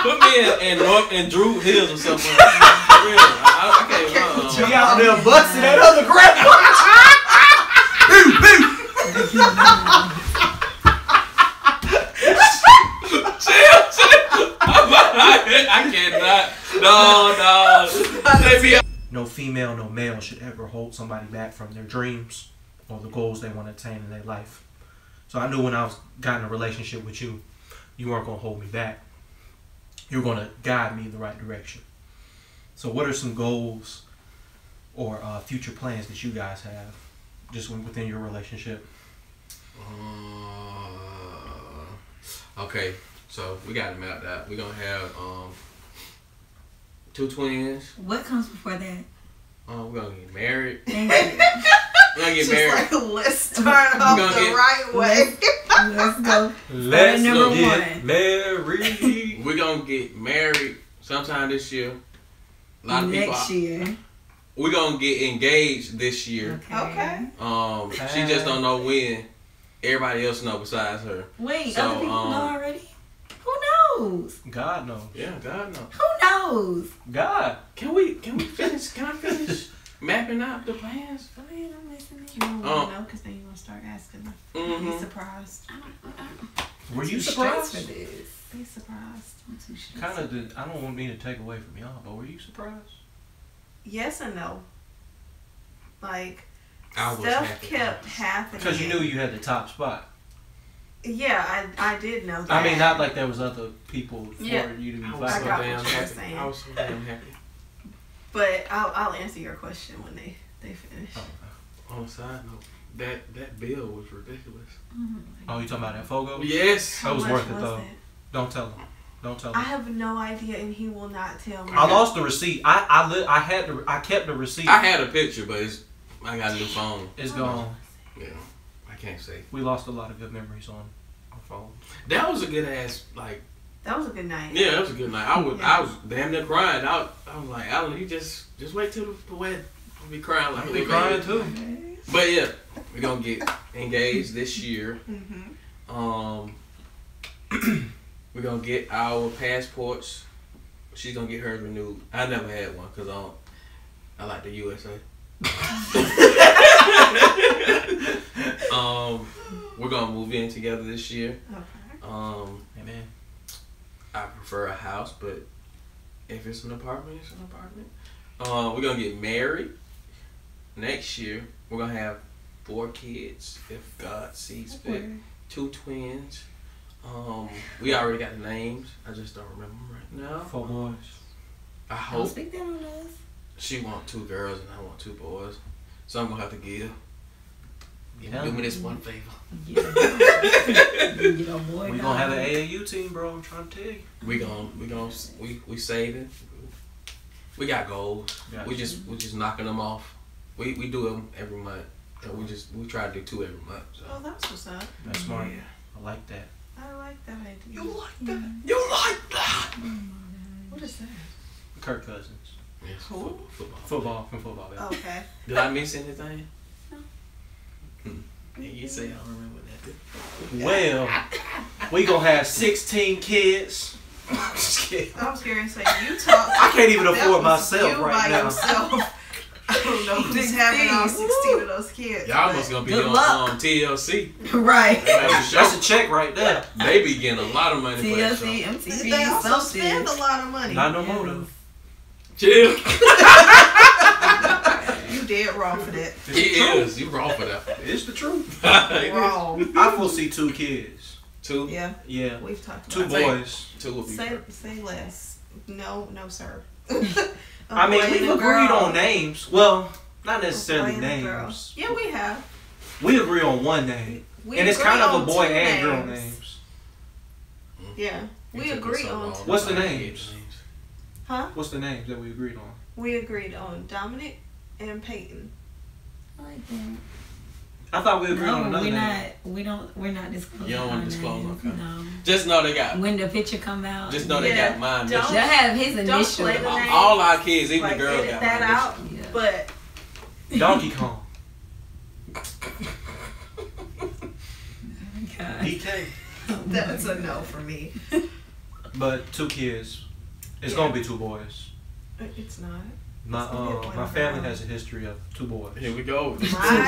Put me in North and Drew Hills or something. For real. I can't. She out there busting that other crap. I cannot. No. They be No female, no male should ever hold somebody back from their dreams or the goals they want to attain in their life. So I knew when I got in a relationship with you, you weren't going to hold me back. You were going to guide me in the right direction. So what are some goals or future plans that you guys have just within your relationship? Okay, so we got it mapped out. We're gonna have 2 twins. What comes before that? We're gonna get married. Thank you. We're gonna get She's married. like, let's start off gonna the get- right way. Let's go. Let's number get one. married. We're gonna get married sometime this year. A lot of Next people. year. We're gonna get engaged this year. Okay. She just don't know when. Everybody else know besides her. Wait, So, other people know already? Who knows? God knows. Yeah, God knows. Who knows? God. Can we finish? Can I finish mapping out the plans? Go ahead, I'm listening. You don't want to know because then you're going to start asking them. Be Mm-hmm. surprised. Were you Too stressed surprised? for this. Be surprised. I'm too stressed. Kind of did. I don't want me to take away from y'all, but were you surprised? Yes and no. Like, I was stuff happy. kept happening. Because you knew you had the top spot. Yeah, I did know that. I mean, not like there was other people for Yeah. you to be I was I so fighting. got what damn you were happy. saying. I was so damn happy. But I'll answer your question when they finish. On a side note, that bill was ridiculous. Oh, you talking about that Fogo? Yes. That was How much worth it, though. Don't tell them. Don't tell I them. have no idea, and he will not tell me. I lost the receipt. I kept the receipt. I had a picture, but I got a new phone. It's gone. Yeah, I can't say. We lost a lot of good memories on our phone. That was a good ass like. That was a good night. Yeah, that was a good night. I was damn near crying. I was like, Alan, you just wait till the wedding. I'll be crying like I a be little crying baby. too. But yeah, we're gonna get engaged this year. Mm-hmm. We're gonna get our passports. She's gonna get hers renewed. I never had one because I like the USA. We're gonna move in together this year. Okay. Amen. I prefer a house, but if it's an apartment, it's an apartment. We're gonna get married next year. We're gonna have 4 kids if God sees fit. 2 twins. We already got the names. I just don't remember them right now. 4 boys. I Don't hope speak that on us. she want 2 girls and I want 2 boys. So I'm gonna have to give. Yeah. Do me this one favor. Get a boy. We gonna have an AAU team, bro. I'm trying to tell you. We saving. We got goals. Gotcha. We just knocking them off. We do them every month. And we try to do 2 every month. So. Oh, that's what's up. That's smart. Yeah. I like that. I like that idea. You like that? You like that? What is that? Kirk Cousins. Yes. Who? Football. From football. Yeah. Okay. Did I miss anything? No. You say I don't remember that. Well, we gonna have 16 kids. I'm just kidding. I was curious. Like you talk. I can't even That afford was myself you right by now. Yourself. I don't know who's having all 16 of those kids. Y'all must gonna be Good on luck. TLC. Right. That's a check right there. They be getting a lot of money for that TLC, show. MTV, They also something. spend a lot of money. Not no more though. Chill. You dead wrong for that. He is. You wrong for that. It's the truth. Wrong. I foresee 2 kids. 2. Yeah, Yeah. we've talked 2 about that. boys. 2 will be perfect. Say less. No, sir. I mean, we've agreed on names. Well, not necessarily Boy and a girl. names. Yeah, we have. We agree on one name. We And it's agree kind of on a boy 2 and girl names. names. Yeah, we You took agree it so on long. 2. What's the Nobody names? gave Huh? What's the names that we agreed on? We agreed on Dominic and Peyton. I like that. I thought we agreed on No, another we're name. we're not disclosing. You don't wanna our disclose, names, okay. No. Just know they got. When the picture come out, Just know they Yeah, got mine. don't- they'll have his Don't initial. play the name. All our kids, even Like, the girls, edit got that mine. out. Yeah. But Donkey Kong. God. DK. that's a no for me. But 2 kids. It's gonna be 2 boys. It's not. My It's gonna be a boy my and a family girl. has a history of 2 boys. Here we go. My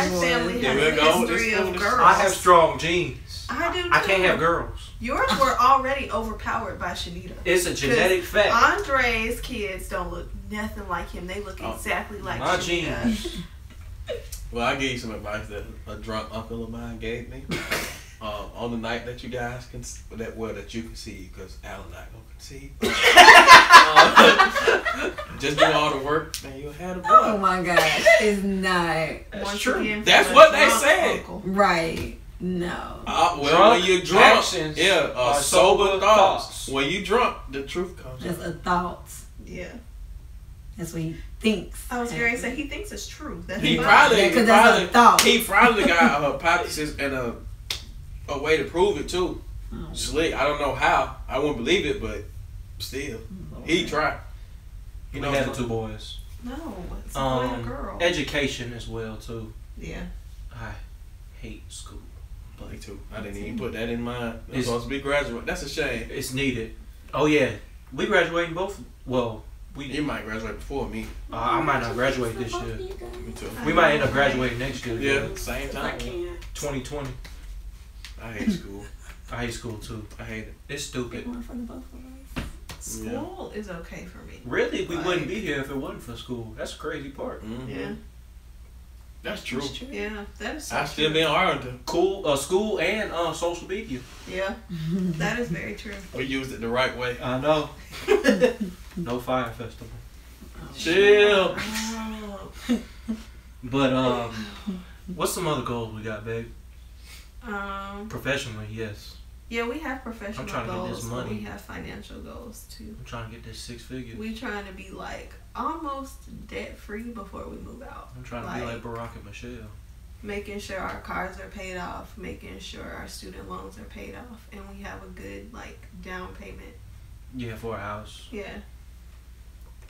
family Here has we a go. history This of one is- girls. I have strong genes. I do too. I can't have girls. Yours were already overpowered by Shanita. It's a genetic fact. Andre's kids don't look nothing like him. They look Oh. exactly like My Shanita. genes. Well, I gave you some advice that a drunk uncle of mine gave me. On the night that you guys can, that you can see, because Alan not gonna conceive. Just do all the work, and you'll have the Oh boy. my gosh, it's not Once true. again, That's for a what they drunk said. uncle. right. No. Well, Drunk when you're drunk, actions yeah, are sober sober thoughts. thoughts. When you drunk, the truth comes That's out. a thought. Yeah. That's what he thinks. I was going to say he thinks it's true. That's He fine. probably, Yeah, 'cause that's a thought. he probably got hypothesis and a way to prove it too. Oh, Slick. I don't know how. I wouldn't believe it, but still, Lord. he tried. You You know, know, have 2 boys. No, it's a boy and a girl. Education as well too. Yeah. I hate school. Me too. I didn't even put that in mind. I'm It's- supposed to be graduate. That's a shame. It's needed. Oh yeah, we graduating both. Well, You might graduate before me. I might not graduate this year. Me too. We might end up graduating next year. Yeah, though. same I time. can't. 2020. I hate school. I hate school too. I hate it. It's stupid. One for the both of us. School is okay for me. Really, we Like- wouldn't be here if it wasn't for school. That's the crazy part. Mhm. Yeah. That's true. It's true. Yeah, that is so I still true. be in Arlington. Cool, school and social media. Yeah, that is very true. We used it the right way. I know. No fire festival. Chill. Oh. But what's some other goals we got, babe? Professionally, yes. Yeah, we have professional I'm trying to get goals, this but money. we have financial goals too. I'm trying to get this 6 figures. We trying to be like almost debt free before we move out. I'm trying to be like Barack and Michelle. Making sure our cars are paid off, making sure our student loans are paid off, and we have a good like down payment. Yeah, for a house. Yeah.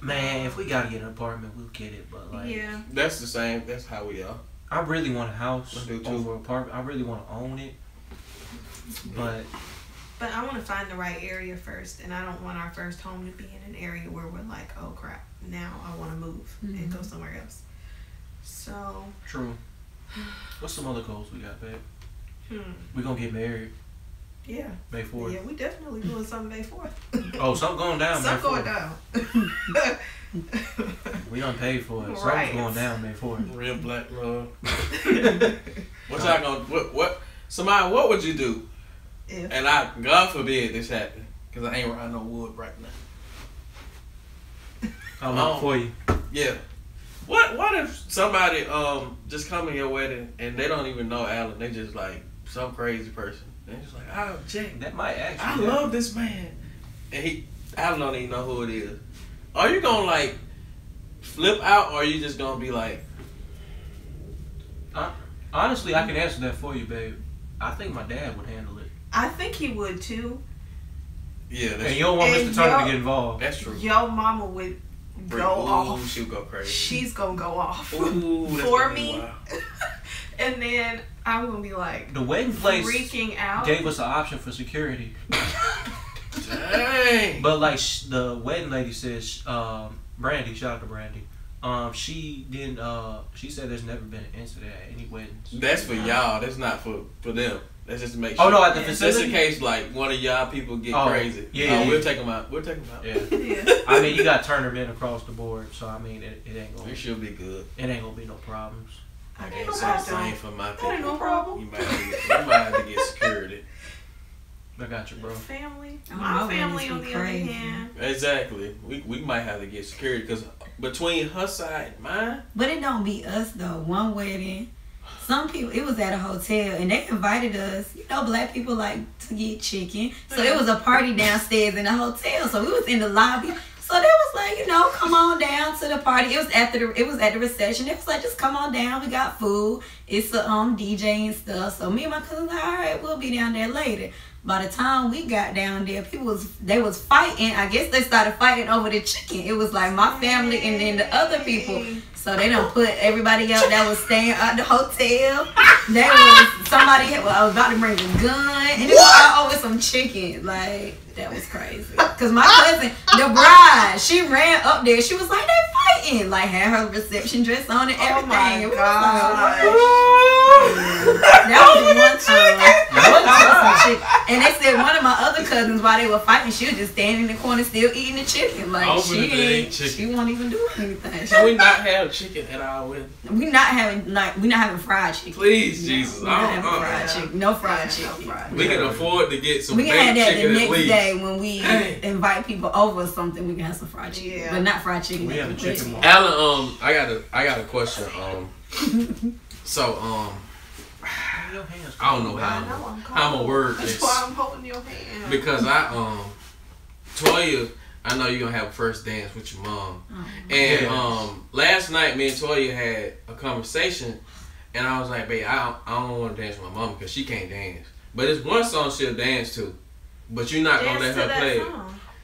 Man, if we gotta get an apartment, we'll get it. But like, Yeah. That's the same. That's how we are. I really want a house I do too. over an apartment. I really want to own it. But But I want to find the right area first, and I don't want our first home to be in an area where we're like, oh crap, now I want to move and go somewhere else. So, true. What's some other goals we got, babe? We gonna get married yeah. May 4th. Yeah, we definitely doing something May 4th. Oh, something going down Something May going 4th. down. We done paid for it. Right. Something's going down May 4th. Real black love. What y'all gonna what? Samaya, what would you do? If And God forbid this happen, cause I ain't around no wood right now. I'm out for you. Yeah. What if somebody just come to your wedding and they don't even know Alan? They just like some crazy person. They just like, oh Jake, That might I actually. love this man, and Alan don't even know who it is. Are you gonna like flip out, or are you just gonna be like? Honestly, I can answer that for you, babe. I think my dad would handle it. I think he would too. Yeah, And you don't want And Mr. Turner to y'all- get involved. that's true. Your mama would go off. She'll go crazy. She's gonna go off Ooh, that's for gonna be me, wild. and then I'm gonna be like The wedding place freaking out. gave us an option for security. Dang. But like the wedding lady says, Brandy, shout out to Brandy. She didn't. She said there's never been an incident at any weddings. That's for y'all. That's not for them. That's just to make sure. Oh no, at the facility. Just in case like one of y'all people get crazy. Yeah, we'll take them out. We'll take them out. Yeah. I mean, you got to turn them in across the board. So I mean, it ain't gonna. It should be good. It ain't gonna be no problems. I can't say the same for my people. That ain't no problem. You might have to get security. I got you, bro. Family. Oh, My my family goodness, on the other crazy. hand. Exactly. We might have to get security because between her side and mine. But it don't be us though. One wedding, some people, it was at a hotel and they invited us. You know, black people like to get chicken, so it was a party downstairs in the hotel. So we was in the lobby. So they was like, you know, come on down to the party. It was at the reception. It was like, just come on down. We got food. It's a DJ and stuff. So me and my cousin like, all right, we'll be down there later. By the time we got down there, they was fighting. I guess they started fighting over the chicken. It was like my family and then the other people. So they done put everybody else that was staying at the hotel. Somebody was about to bring a gun. And it was all over some chicken. Like, that was crazy. Because my cousin, the bride, she ran up there. She was like, they fighting. Like, had her reception dress on and everything. Oh my God. gosh. That was one time. And they said one of my other cousins, while they were fighting, she was just standing in the corner still eating the chicken. Like, she won't even do anything. Can we not have chicken at our wedding? We not having fried chicken. Please, Jesus. We're not having fried chicken. No fried chicken. We can afford to get some we can have that chicken the at next least. day when we invite people over or something. We can have some fried chicken, Yeah. but not fried chicken. We have a chicken one. Alan, I got a question. So I don't know how I'm gonna word That's this why I'm holding your hand. because Toya, I know you're gonna have a first dance with your mom, and last night me and Toya had a conversation, and I was like, babe, I don't want to dance with my mom because she can't dance, but it's one song she'll dance to, but you're not gonna let her play it.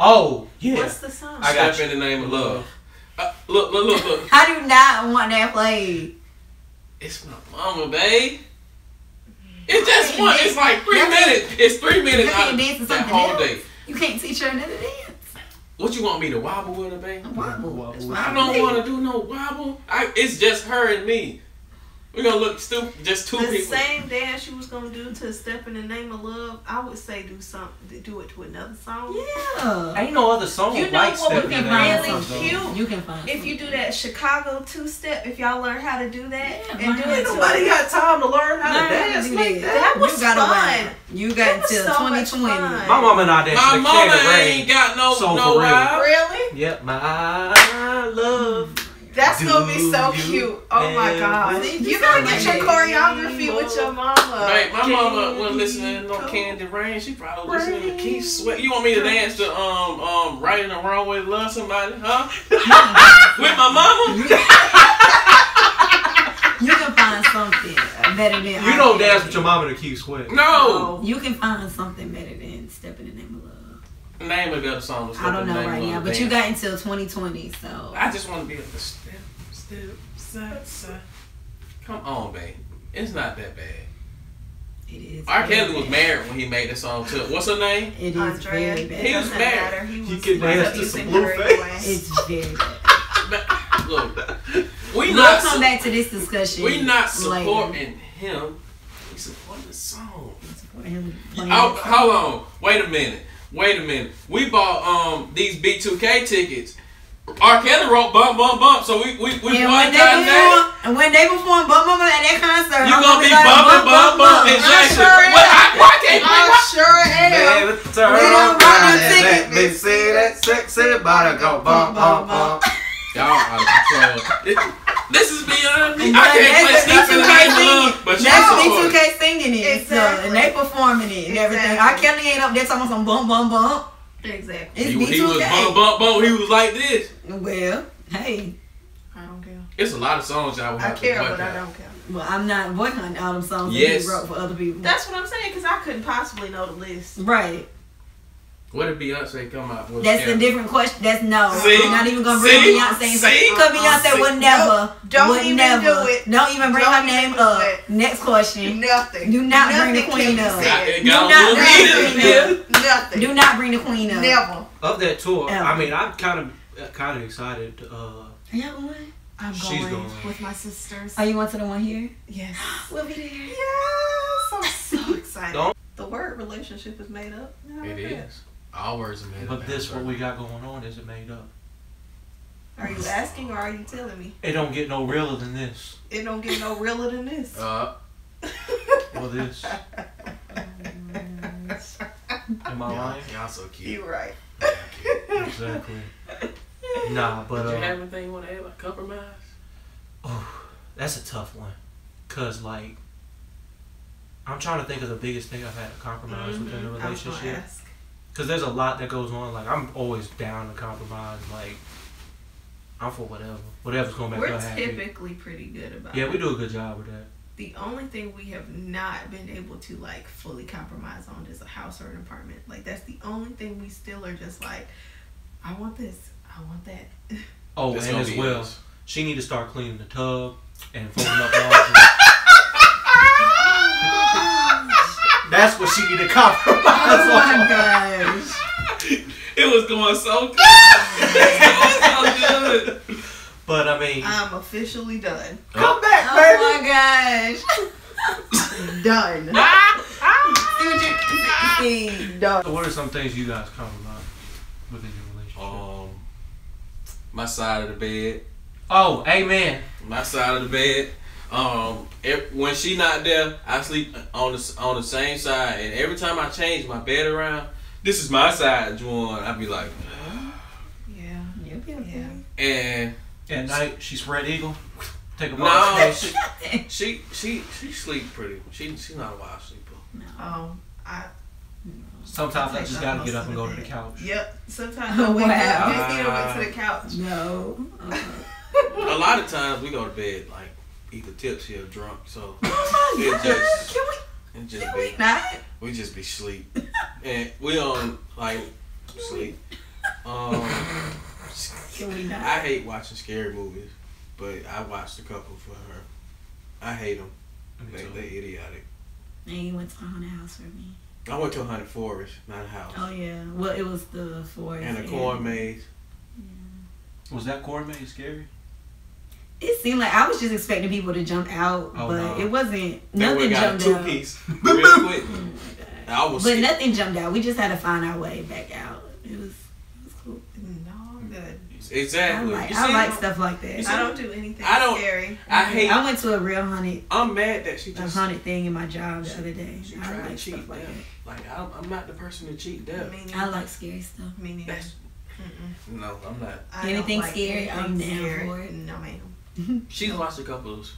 Oh yeah. What's the song? I got Step in the Name of Love. Look. How do you not want that played? It's my mama, babe. It's just one. It's like 3 minutes. It's 3 minutes You out can't of dance to that something whole else. day. You can't teach her another dance. What you want me to wobble with her, babe? Wobble. That's I don't want to do no wobble. It's just her and me. We're gonna look stupid. Just two The people. same dance you was gonna do to Step in the Name of Love, I would say do it to another song. Yeah. Ain't no other song You know like what would Step be in the Name of really Love, though. cute? You can find If you do that Chicago two-step, if y'all learn how to do that Yeah, and do learn it how to Nobody got time to learn how to dance like that. that was you gotta fun. wait. You That got was until so much 2020. fun. My mama and I danced My to mama Candy ain't Rain. got no So no for real. vibe. Really? Yep, my love. That's gonna be so Do cute. you Oh my gosh. ever You gotta get your see choreography with your mama. Babe, my mama wasn't listening to no Candy Rain. She probably listening to Keith Sweat. You want me to dance to Right in the Wrong Way to Love Somebody, huh? With my mama? You can find something better than You don't dance with your mama to Keith Sweat. No. You can find something better than Step in the Name of Love. Name of the other song. I don't know right now, but you got until 2020, so. I just want to be able to step, side. Come on, babe. It's not that bad. It is. R. Kelly very was bad. married when he made that song too. What's her name? It is Andrea. very bad. He was Doesn't married. matter. He was can dance to abusing some her Blueface. anyway. It's very bad. Look, we We'll not come back to this discussion. we not later. supporting him. We support the song. Support him playing Oh, that song. hold on. Wait a minute. We bought these B2K tickets. R. Kelly wrote bump, bump, bump. So we And boycotted that. when they perform Bump Bump at that concert, You I'm gonna be like, bumping, bump, bump. Exactly. sure am. Why can't I sure am. Baby, turn We don't around buy no and ticket. let me see that sexy body go bump, bump, bump. Y'all out of control. This is beyond me. And I can't play that's Step in the B2K Name of singing. Love, but you That's support it. B2K singing it, Exactly. so, and they performing it and everything. Exactly. R. Kelly ain't up there talking about some bump, bump, bump. Exactly. It's He B2K. was bump, bump, bump. He was like this. Well, hey, I don't care. It's a lot of songs y'all would I have care, to but I boycott. don't care. well, I'm not boycotting all them songs Yes. that he wrote for other people. That's what I'm saying, because I couldn't possibly know the list. right. What did Beyonce come out with? That's a different question. That's no. See? We're not even gonna bring See? Beyonce. See? Because Beyonce would never. Don't would even never, do it. Don't even bring Don't her even name do up. it. Next question. Nothing. Do not bring the Nothing queen can up. be said. It Do got not a bring little the heated. queen up. Nothing. Do not bring the queen up. Never. Of that tour, Ever. I mean, I'm kind of excited. Are y'all going? I'm She's going going. with my sisters. Oh, you went to the one here? Yes. We'll be there. Yes. I'm so excited. Don't- The word relationship is made up. How It about that? is. All words are made up. But this, what we got going on, is it made up? Are you asking or are you telling me? It don't get no realer than this. It don't get no realer than this. Or this. Am I lying? Y'all so cute. You're right. Exactly. Nah, but Did you have anything you want to add about compromise? oh, that's a tough one. Cause like, I'm trying to think of the biggest thing I've had to compromise within a I was gonna relationship. ask. Cause there's a lot that goes on. Like I'm always down to compromise. Like I'm for whatever's gonna make We're her happy. typically pretty good about Yeah, it. we do a good job with that. The only thing we have not been able to like fully compromise on is a house or an apartment. Like that's the only thing we still are just like, I want this, I want that. Oh, That's and gonna as be well, us. she need to start cleaning the tub and folding up laundry. That's what she need to compromise Oh my on. gosh. It was going so good. It was going so good. But I mean, I'm officially done. come back, Oh baby. my gosh. Done. See, Done. So what are some things you guys compromise within your relationship? My side of the bed. Oh, amen. My side of the bed. When she not there, I sleep on the same side, and every time I change my bed around, this is my side, Juwan. I be like, Yeah. You'll be okay. Yeah. and At night, she spread eagle. Take a no, box. she sleep pretty. She's not a wild sleeper. Oh, Sometimes I take just up gotta most get up of and the go to the bed. couch. Yep. Sometimes I wake Wow. up. Just need to wait to the couch. No. A lot of times we go to bed like either tipsy or drunk, so Oh my it gosh. just Can we be not? we just be sleep, and we on like sleep. Can we not? I hate watching scary movies, but I watched a couple for her. I hate them. Me too. They idiotic. And you went to a haunted house for me. I went to a haunted forest, not a house, Oh yeah. Well, it was the forest. and a corn maze. Was that corn maze scary? It seemed like I was just expecting people to jump out, Oh, but no. it wasn't. They Nothing would've got a jumped out. two-piece real quick. Oh my God. I was But scared. nothing jumped out. We just had to find our way back out. It was cool. No, I'm good. Exactly. I like stuff like that. see- I don't do anything I don't- scary. I hate. I went to a real haunted I'm mad that she just. thing in my job the other day. She I tried to like cheat stuff like death. Like I'm not the person to cheat death. Me that. I neither. like scary stuff. Me neither. That's no, I'm not. I don't Anything like scary, I'm anything down scary. for it. No, ma'am. She's watched a couple of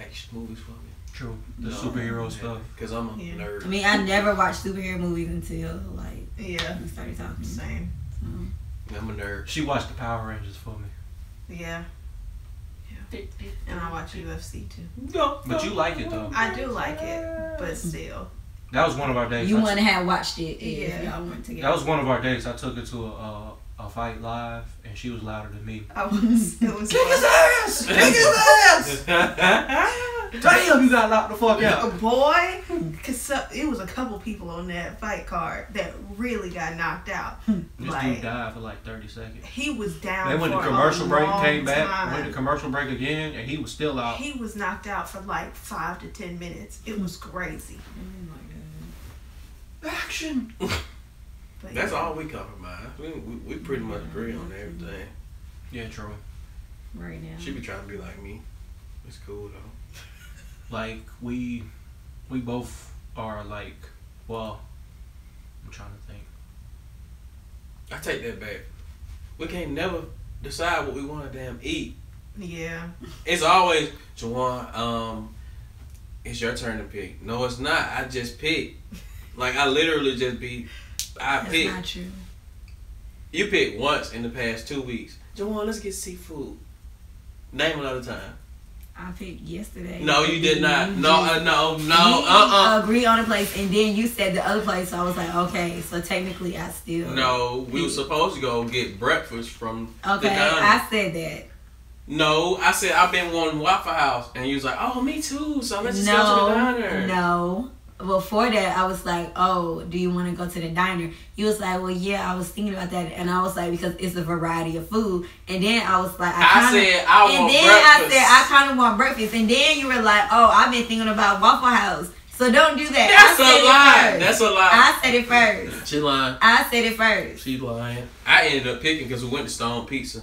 action movies for me. True. The No, superhero stuff. Cause I'm a Yeah. nerd. I mean, I never watched superhero movies until like Yeah. we started talking. Same. So. I'm a nerd. She watched the Power Rangers for me. Yeah. And I watch UFC too. But you like it though. I do like it, but still. That was one of our days. You I wouldn't have watched it if Yeah. y'all weren't together. That was one of our days. I took her to a fight live, and she was louder than me. I was. It was. ass! Kick his ass! Damn, you got locked the fuck out. Boy, cause it was a couple people on that fight card that really got knocked out. This Like dude died for like 30 seconds. he was down. They went to for commercial a break, long came back, time. went to commercial break again, and he was still out. He was knocked out for like 5 to 10 minutes. It was crazy. Oh my Action! But That's yeah. all we compromise. We pretty much agree on everything. Yeah, true. God. Right now. She be trying to be like me. It's cool though. Like we both are like, well, I'm trying to think. I take that back. We can't never decide what we want to damn eat. Yeah. It's always Juwan. It's your turn to pick. No, it's not. I just pick. Like I literally just be. I That's pick. not true. You picked once in the past 2 weeks. Juwan, let's get seafood. Name another time. I picked yesterday. No, you did not. You No, just- no. We agree on a place, and then you said the other place. So I was like, okay, so technically I still. No, we were supposed to go get breakfast from Okay, the diner. I said that. No, I said I've been wanting Waffle House, and you was like, oh, me too. So let's just go to the diner. No. before that, I was like, oh, do you want to go to the diner? He was like, well, yeah, I was thinking about that. And I was like, because it's a variety of food. And then I was like, I said, I kind of want breakfast. And then you were like, oh, I've been thinking about Waffle House. So don't do that. That's a lie. I said it first. She lying. I said it first. She lying. I ended up picking because we went to Stone Pizza.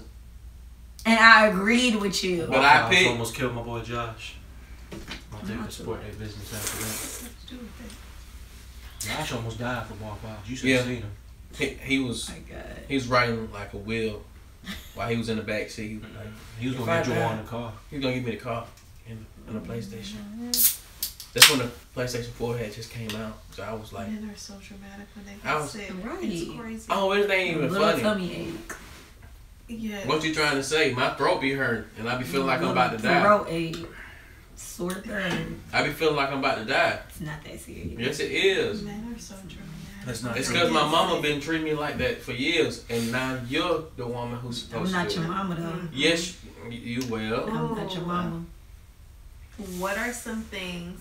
And I agreed with you. But I picked. Almost killed my boy Josh. I'll take to support their business after that. Let's do it. Josh almost died for Waffle House. You should have seen him. He was. Oh my God. He was riding like a wheel while he was in the back seat. He was gonna get Juwan the car. He was gonna give me the car and the PlayStation. That's when the PlayStation 4 had just came out. So I was like, men are so dramatic when they get sick. Right. It's crazy. oh, it ain't even funny. Tummy ache. Yeah. What you trying to say? My throat be hurting and I be feeling like I'm about to die. Throat ache. Sore throat. I be feeling like I'm about to die. It's not that serious. Yes, it is. Men are so dramatic. That's not It's true. because my mama been treating me like that for years, and now you're the woman who's I'm supposed not to. your mama though. Yes, you will. I'm not your mama. What are some things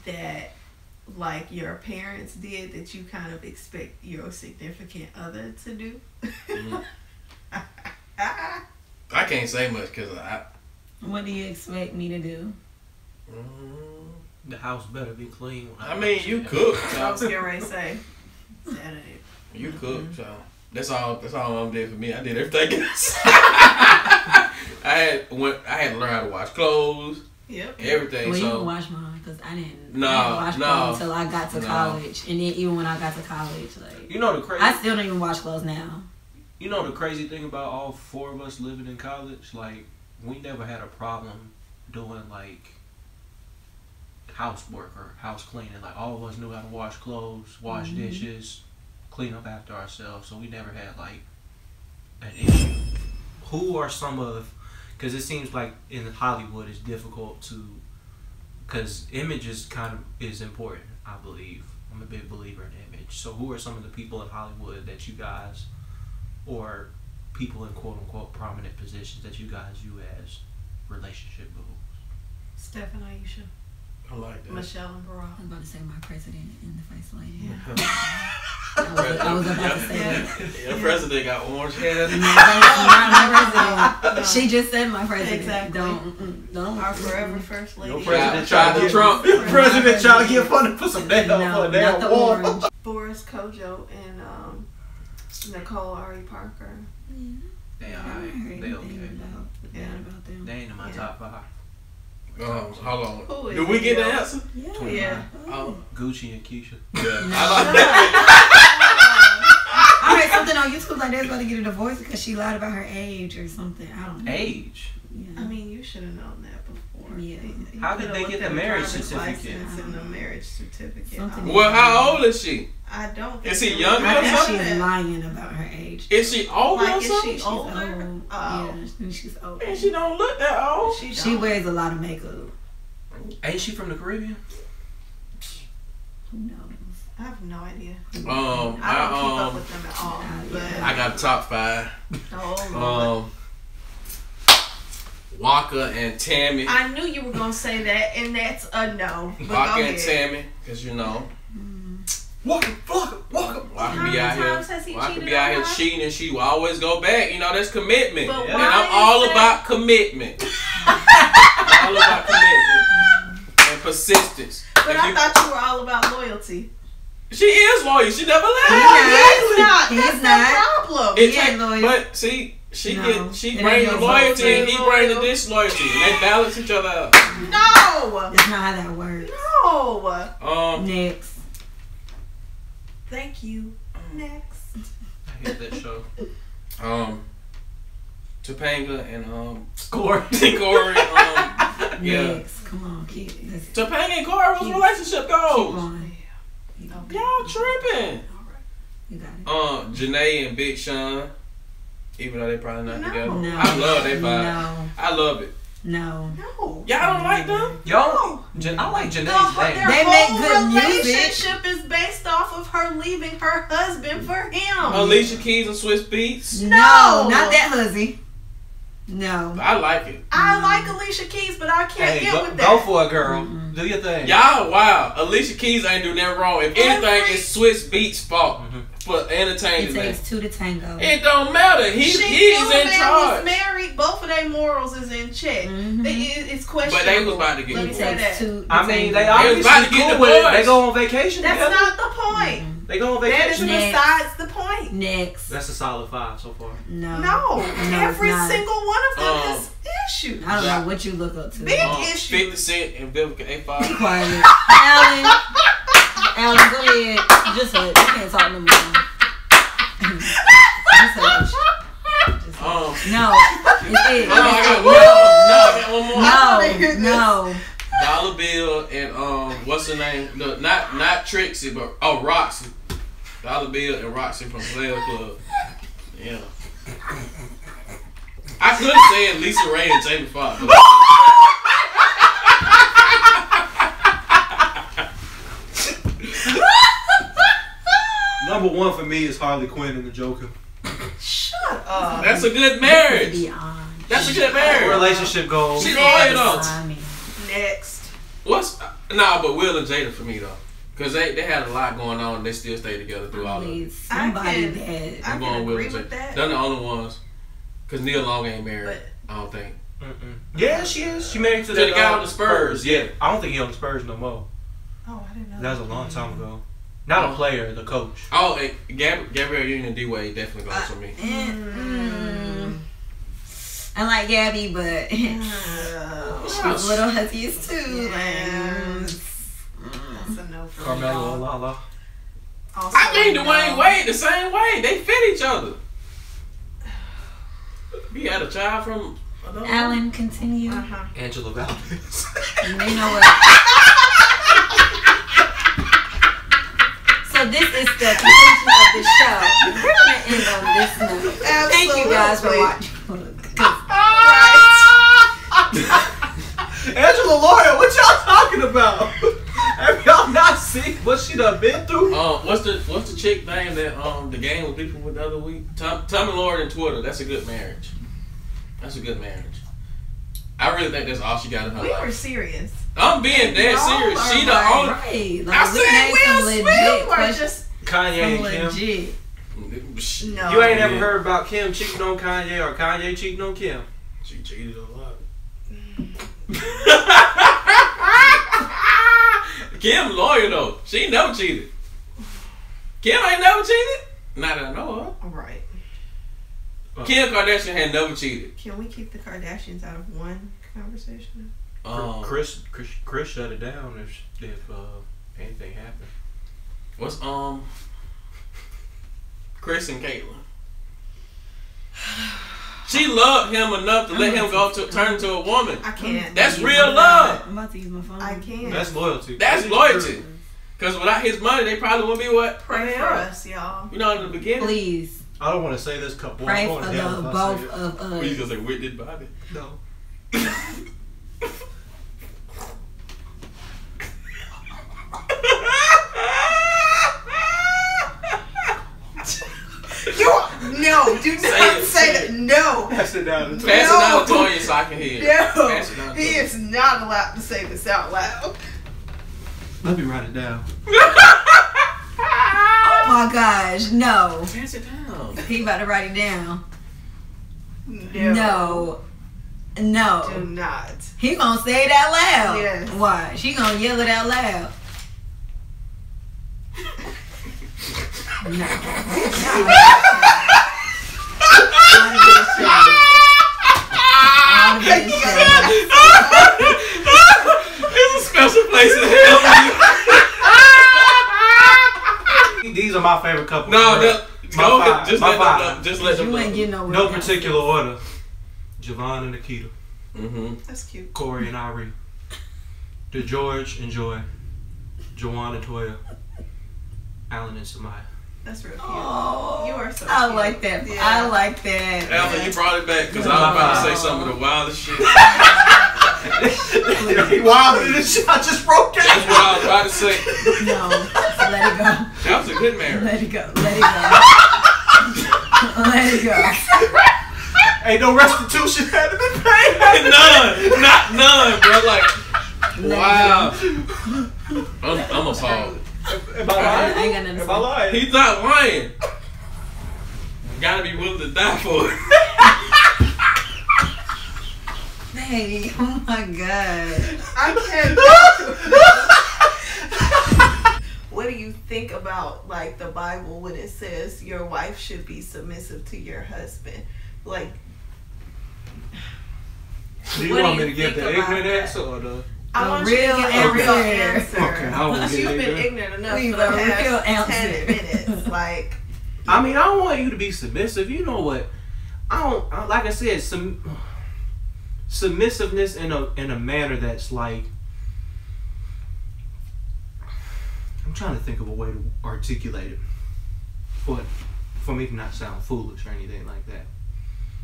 that, like, your parents did that you kind of expect your significant other to do? Mhm. I can't say much because What do you expect me to do? The house better be clean. I mean, you cook. I was So. getting ready to say. Saturday. You cook, so that's all Mom did for me. I did everything else. I had to learn how to wash clothes, Yep. everything. Well, you so can wash mine because I didn't No, wash no, clothes until I got to no. college, and then even when I got to college, like You know the crazy. I still don't even wash clothes now. You know the crazy thing about all four of us living in college, like we never had a problem doing like housework or house cleaning. Like all of us knew how to wash clothes, wash dishes, clean up after ourselves. So we never had like an issue. Who are some of? Because it seems like in Hollywood it's difficult to, because image is important. I believe I'm a big believer in image. So who are some of the people in Hollywood that you guys, or people in quote unquote prominent positions that you guys view as relationship goals? Steph and Aisha. I like that. Michelle and Barack. I was about to say my president in the face lady. Yeah. I was about to say that. Your president got orange hair. No, that's not my president. She just said my president. Exactly. Don't. Our forever first lady. Your president tried to Trump. Your president trying to get fun and put some damn No, on a not damn the wall. orange. Boris Kojo and Nicole Ari Parker. They I alright. heard They anything okay. about them. They ain't in my Yeah. top 5. Hold on. Who is Do we it, get the yo? answer? Yeah. Yeah. Oh, Gucci and Keisha. yeah. No. I like that. I heard something on YouTube like they was about to get a divorce because she lied about her age or something. I don't know. Age. Yeah. I mean, you should have known that before. Yeah. You How did could've they looked get at the marriage driver's certificate? license and the marriage certificate. Something- Well, how old is she? I don't. Is think he so. younger I or think something? she's lying about her age. Is she older Like, or is something? she She's older? old. Oh. Yeah, she's old. Man, she don't look that old. She, She don't. wears a lot of makeup. Ain't she from the Caribbean? Who knows? I have no idea. I I don't keep up um, with them at all. But I got a top 5. oh, Lord. Walker and Tammy. I knew you were gonna say that, and that's a no. But Walker go and ahead. Tammy, cause you know, Walker. Walker How be many out here. times has he Walker cheated be out on here her? cheating, and she will always go back. You know, that's commitment, But and why I'm is all that? about commitment. All about commitment and persistence. But If I you- thought you were all about loyalty. she is loyal. She never left. He's not. He's That's not. the problem. It Yeah, take- loyal. But see, she No, she it brings ain't the no loyalty, and he both brings the loyal. disloyalty, and they balance each other out. No. That's not how that works. No. Next. Thank you. Next. I hate that show. Topanga and Corey. Corey. Yeah. Next. Come on, keep. Let's keep Topanga and Corey was relationship goals. going. Y'all tripping. You got it. Janae and Big Sean, even though they probably not No. together. No. I love they vibe. No. I love it. No. No. Y'all don't like them? Yo, I like Janae's Their name. They whole make good music. relationship is based off of her leaving her husband for him. Alicia Keys and Swiss Beats. No, not that hussy. No. I like it. I like Alicia Keys, but I can't get with that. Go for it, girl. Do your thing. Y'all, wow. Alicia Keys ain't do nothing wrong. If anything, it's Swiss Beats' fault for entertaining. It takes two to tango. It don't matter. He is in charge. Was married. Both of their morals is in check. It's questionable. But they was about to get divorced. I mean, they was about to get divorced. They go on vacation That's together. not the point. They go on That vacation. is besides the point. Next. That's a solid 5 so far. No. Every single one of them has issues. I don't know what you look up to. Big issues. 50 Cent and Vivica A. Fox. Be quiet. Alan, go ahead. Just hush. You can't talk no more. Just hush. No. It's it. I got one more. No. Dollar Bill and what's her name? No, not Trixie, but Roxy. Dollar Bill and Roxy from Players Club. Yeah. I could have said Lisa Ray and Jamie Foxx. Number 1 for me is Harley Quinn and the Joker. Shut up. That's a good marriage. That's a good marriage. Relationship goals. She's loyal though. Next. But Will and Jada for me though. Cause they had a lot going on and they still stayed together through all of it. Somebody that I'm going Will and Jada. They're the only ones. Cause Neil Long ain't married. I don't think. Yeah, she is. She married to the guy on the Spurs. Yeah. I don't think he on the Spurs no more. Oh, I didn't know. That was a long time ago. Not a player, the coach. Oh, hey, Gabrielle Union and D-Wade definitely goes for me. I like Gabby, but she's a little hussiest too. That's a no for Carmelo and Lala. I mean, Dwayne Wade the same way. They fit each other. He had a child from Alan, continue. Angela Valdez. You know what? So this is the conclusion of the show. We're gonna end on this note. Thank you guys for watching. Angela Laura, what y'all talking about? Have y'all not seen what she done been through? What's the chick name that the game was beefing with the other week? Tommy Lord and Twitter. That's a good marriage. That's a good marriage. I really think that's all she got in her life. We were serious. I'm being dead serious. She the only. Right. I said Will Smith or just Kanye and legit. Kim. No. You ain't ever heard about Kim cheating on Kanye or Kanye cheating on Kim? She cheated a lot. Kim lawyer though. She ain't never cheated. Kim ain't never cheated. Not that I know of. All right. Kim Kardashian had never cheated. Can we keep the Kardashians out of one conversation? Chris shut it down if anything happened. What's Chris and Caitlyn? She loved him enough to let him turn into a woman. I can't. That's real love. I'm about to use my phone. I can't. That's loyalty. That's loyalty. Because without his money, they probably wouldn't be what? Pray for us, y'all. You know, in the beginning. Please. I don't want to say this couple. Pray for the both of us. You gonna say Whitney Bobby? No. No, do not say that. No. Pass it down to Pass it down to Toya so I can hear it. No. Pass it down to He Toya. is not allowed to say this out loud. Let me write it down. Oh my gosh, no. Pass it down. He about to write it down. No. No. Do not. He gonna say it out loud. Yes. Why? She gonna yell it out loud. No. It's a special place in hell. These are my favorite couples. No, just let them You ain't know. getting nowhere. No particular order. Javon and Nikita. That's cute. Corey and Ari. DeGeorge and Joy. Juwan and Toya. Alan and Samaya. That's real cute. Oh, You are so I cute. like that. Yeah. I like that. Alvin, you brought it back because I was about to say some of the wildest shit. He wilded this shit. I just broke down. That's what I was about to say. No, let it go. That was a good marriage. Let it go. Let it go. Let it go. Ain't no restitution had to be paid. None, not none, bro. Like, wow. I'm appalled. Am I lying? I ain't got nothing to Am I say. lying? He's not lying. Gotta be willing to die for it. Hey, oh my god. I can't. What do you think about like the Bible when it says your wife should be submissive to your husband? Like, Do you what want do me you to give think the about ignorant that? answer or the? I want real you to get a real answer. answer. Okay, I want to You've get been ignorant. ignorant enough Please, for the a real past answer. 10 minutes. Like, I mean, I don't want you to be submissive. You know what? Like I said, submissiveness in a manner that's like, I'm trying to think of a way to articulate it for me to not sound foolish or anything like that.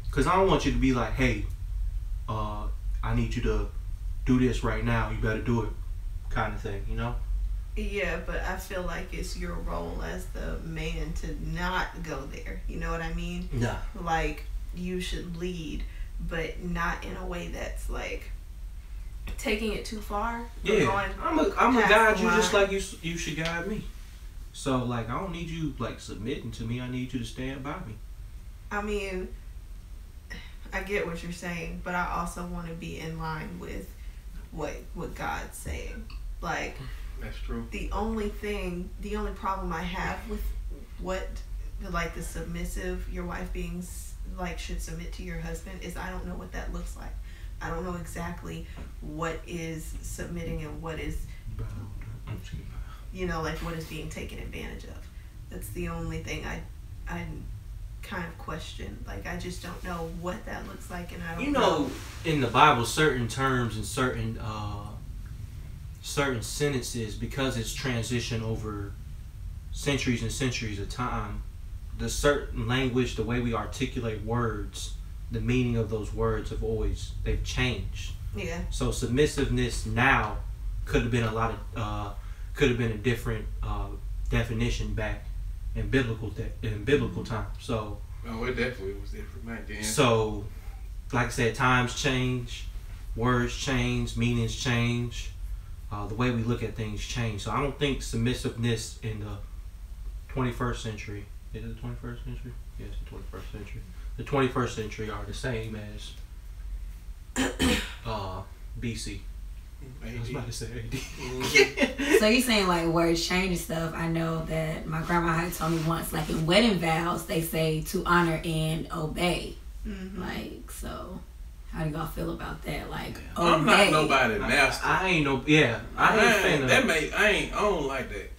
Because I don't want you to be like, hey, I need you to do this right now. You better do it, kind of thing, you know? yeah, but I feel like it's your role as the man to not go there. You know what I mean? Yeah. Like, you should lead, but not in a way that's like taking it too far. Or Yeah, going I'm a past guide the you just line. like you should guide me. So like I don't need you like submitting to me. I need you to stand by me. I mean, I get what you're saying, but I also want to be in line with what God's saying. Like, That's true. the only problem I have with what, like, the submissive, your wife being like should submit to your husband, is I don't know what that looks like. I don't know exactly what is submitting and what is, you know, like what is being taken advantage of. That's the only thing I kind of question. Like, I just don't know what that looks like, and I don't You know, in the Bible, certain terms and certain sentences, because it's transitioned over centuries and centuries of time, the certain language, the way we articulate words, the meaning of those words they've changed. Yeah. So submissiveness now could have been a different definition back in biblical times. So Oh, it definitely was different back then. so, like I said, times change, words change, meanings change, the way we look at things change. So I don't think submissiveness in the 21st century, is it the 21st century? Yes, the 21st century. The 21st century are the same as BC. I was about to say AD. So you saying like words change and stuff. I know that my grandma had told me once, like in wedding vows, they say to honor and obey. Mm-hmm. Like, so how do y'all feel about that? Like, I'm obey. not nobody master. I ain't no, yeah. I ain't a fan of that. I don't like that.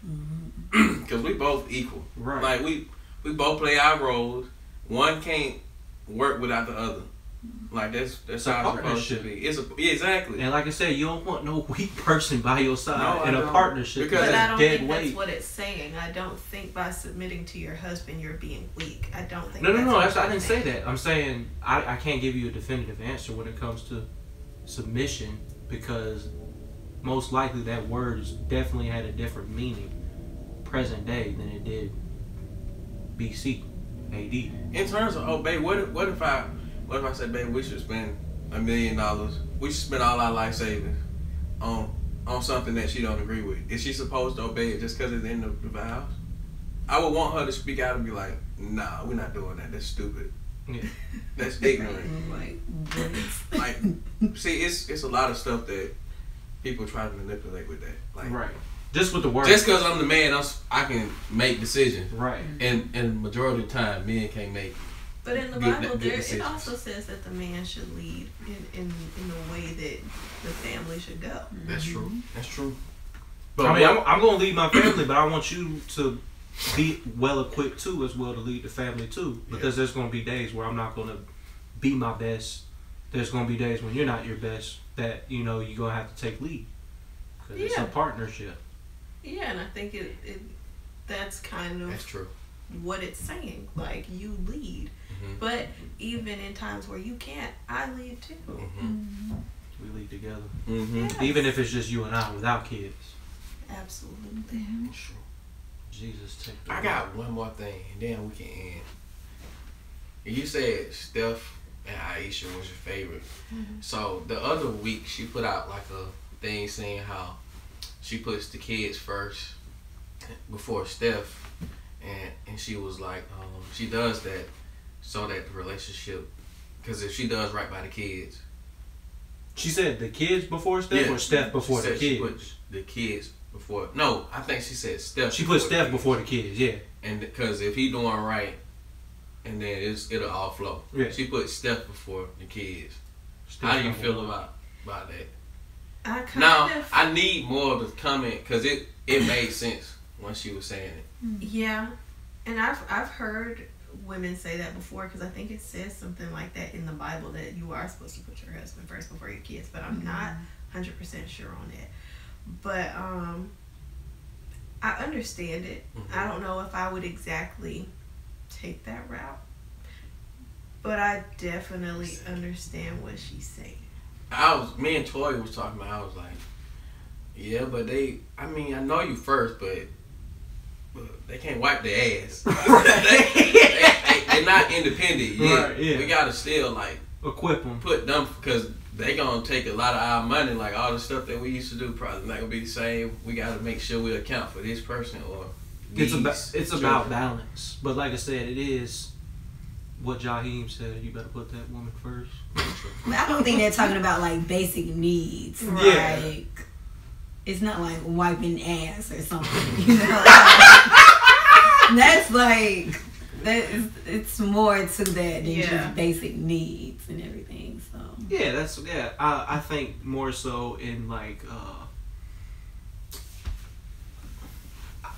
Because we both equal. Right. Like, we both play our roles. One can't work without the other. Like, that's It's a how it's supposed partnership. to be. Yeah, exactly. And like I said, you don't want no weak person by your side No, I in a don't. partnership. Because But I that's don't dead think weight. that's what it's saying. I don't think by submitting to your husband you're being weak. I don't think. No, that's what I didn't it's say saying. that. I'm saying I can't give you a definitive answer when it comes to submission, because most likely that word definitely had a different meaning present day than it did BC, AD. In terms of obey, what if I said, babe, we should spend $1 million. We should spend all our life savings on something that she don't agree with. Is she supposed to obey it just because it's in the vows? I would want her to speak out and be like, nah, we're not doing that. That's stupid. Yeah. That's ignorant. Like, Like, see, it's a lot of stuff that people try to manipulate with that. Like, Right. Just with the word. just because I'm the man, I can make decisions. Right. And the majority of the time, men can't make. But in the Good- Bible, good it decisions. also says that the man should lead in the way that the family should go. That's true. That's true. I mean, I'm going to lead my family, but I want you to be well equipped too, as well, to lead the family too. Because there's going to be days where I'm not going to be my best. There's going to be days when you're not your best. That you're going to have to take lead. Because it's a Yeah. partnership. Yeah, and I think that's kind of That's true. what it's saying. Like, you lead. Mhm. But even in times where you can't, I lead too. Mm-hmm. We lead together. Mm-hmm. Yes. Even if it's just you and I without kids. Absolutely. That's true. Jesus, take the I got one more thing, and then we can end. And you said Steph and Aisha was your favorite. So the other week she put out like a thing saying how she puts the kids first before Steph, and she was like, she does that so that the relationship, because if she does right by the kids. She said the kids before Steph, or Steph before the kids? She put the kids before. No, I think she said Steph. She put Steph before the kids, yeah. And because if he doing right, and then it'll all flow. Yeah. She put Steph before the kids. Steph How do you number feel one. about that? I I need more of the comment because it made sense when she was saying it. Yeah, and I've heard women say that before, because I think it says something like that in the Bible, that you are supposed to put your husband first before your kids, but I'm not 100% sure on that. But I understand it. I don't know if I would exactly take that route, but I definitely understand what she's saying. Me and Toya was talking about, I was like, yeah, but I know you first, but they can't wipe their ass. They're not independent yet. Right, yeah. We gotta still like equip them, put them, because they gonna take a lot of our money. Like all the stuff that we used to do probably not gonna be the same. We gotta make sure we account for this person or it's about balance. But like I said, it is what Jaheim said. You better put that woman first. I don't think they're talking about like basic needs. Yeah. Like, it's not like wiping ass or something. You know, that's like it's more to that than just basic needs and everything. So yeah, I think more so in like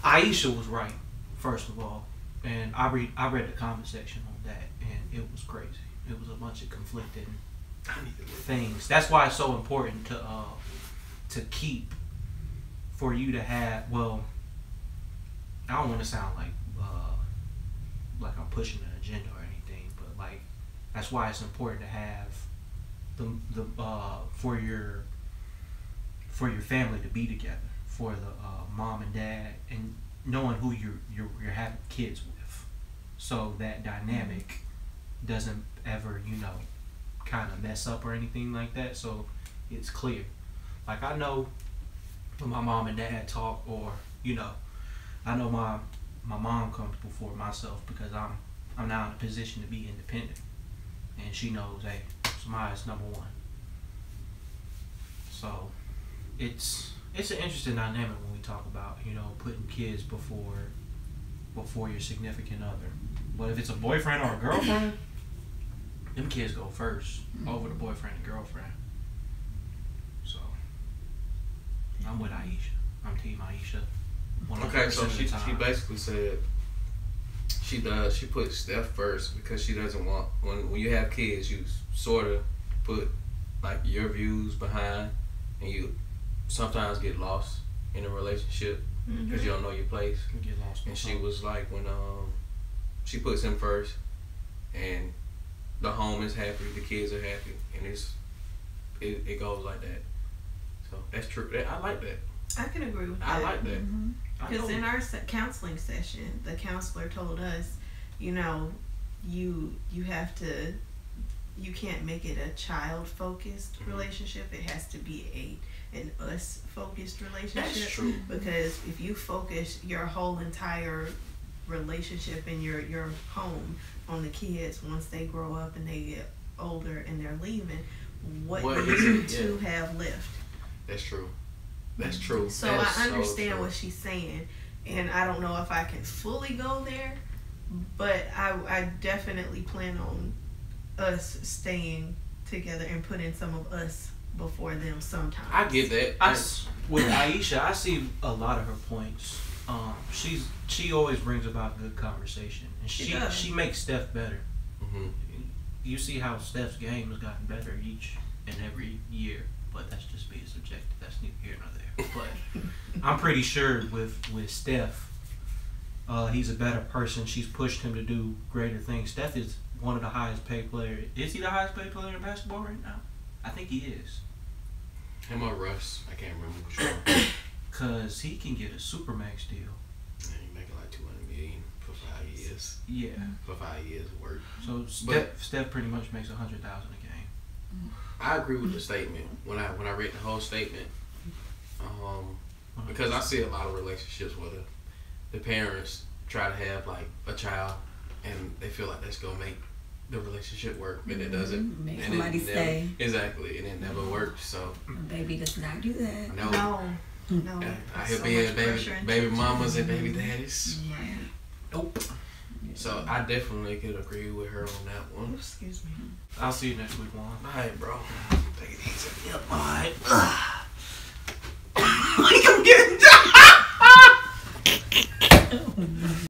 Aisha was right, first of all, and I read the comment section on that, and it was crazy. It was a bunch of conflicting things. That's why it's so important to keep, for you to have. Well, I don't want to sound like I'm pushing an agenda or anything, but like that's why it's important to have the for your family to be together, for the mom and dad, and knowing who you're having kids with, so that dynamic doesn't ever kind of mess up or anything like that. So it's clear. Like I know when my mom and dad talk, or I know my mom comes before myself, because I'm now in a position to be independent, and she knows, hey, Samaya's number one. So it's an interesting dynamic when we talk about putting kids before your significant other. But if it's a boyfriend or a girlfriend, them kids go first over the boyfriend and girlfriend. So I'm with Aisha. I'm team Aisha. Okay, so she basically said she puts Steph first because she doesn't want, when you have kids, you sort of put like your views behind, and you sometimes get lost in a relationship because you don't know your place. You get lost. And she was like, when she puts him first, and the home is happy, the kids are happy, and it goes like that. So that's true. I like that. I can agree with that. I like that. Because in our counseling session, the counselor told us, you have to, you can't make it a child-focused relationship. It has to be an us-focused relationship. That's true. Because if you focus your whole entire relationship and your home on the kids, once they grow up and they get older and they're leaving, what you to have left? That's true. That's true. So I understand what she's saying, and I don't know if I can fully go there, but I definitely plan on us staying together and putting some of us before them sometimes. I get that. With Aisha, I see a lot of her points. She always brings about good conversation, and she makes Steph better. You see how Steph's game has gotten better each and every year, but that's just being subjective. That's neither here nor there. But I'm pretty sure with Steph, he's a better person. She's pushed him to do greater things. Steph is one of the highest paid players. Is he the highest paid player in basketball right now? I think he is. Him or Russ? I can't remember which one. Cause he can get a supermax deal. And he making like $200 million for 5 years. this Yeah. for 5 years of work. So Steph pretty much makes $100,000 a game. I agree with the statement when I read the whole statement, because I see a lot of relationships where the parents try to have like a child and they feel like that's gonna make the relationship work, but it doesn't. Make And somebody never, stay. Exactly, and it never works. So Baby does not do that. No. I hear So being much pressure and baby tension. mamas and baby daddies. Right. Nope. So I definitely could agree with her on that one. Excuse me. I'll see you next week, Juan. Alright, bro. Take it easy. Yep. All right. I'm getting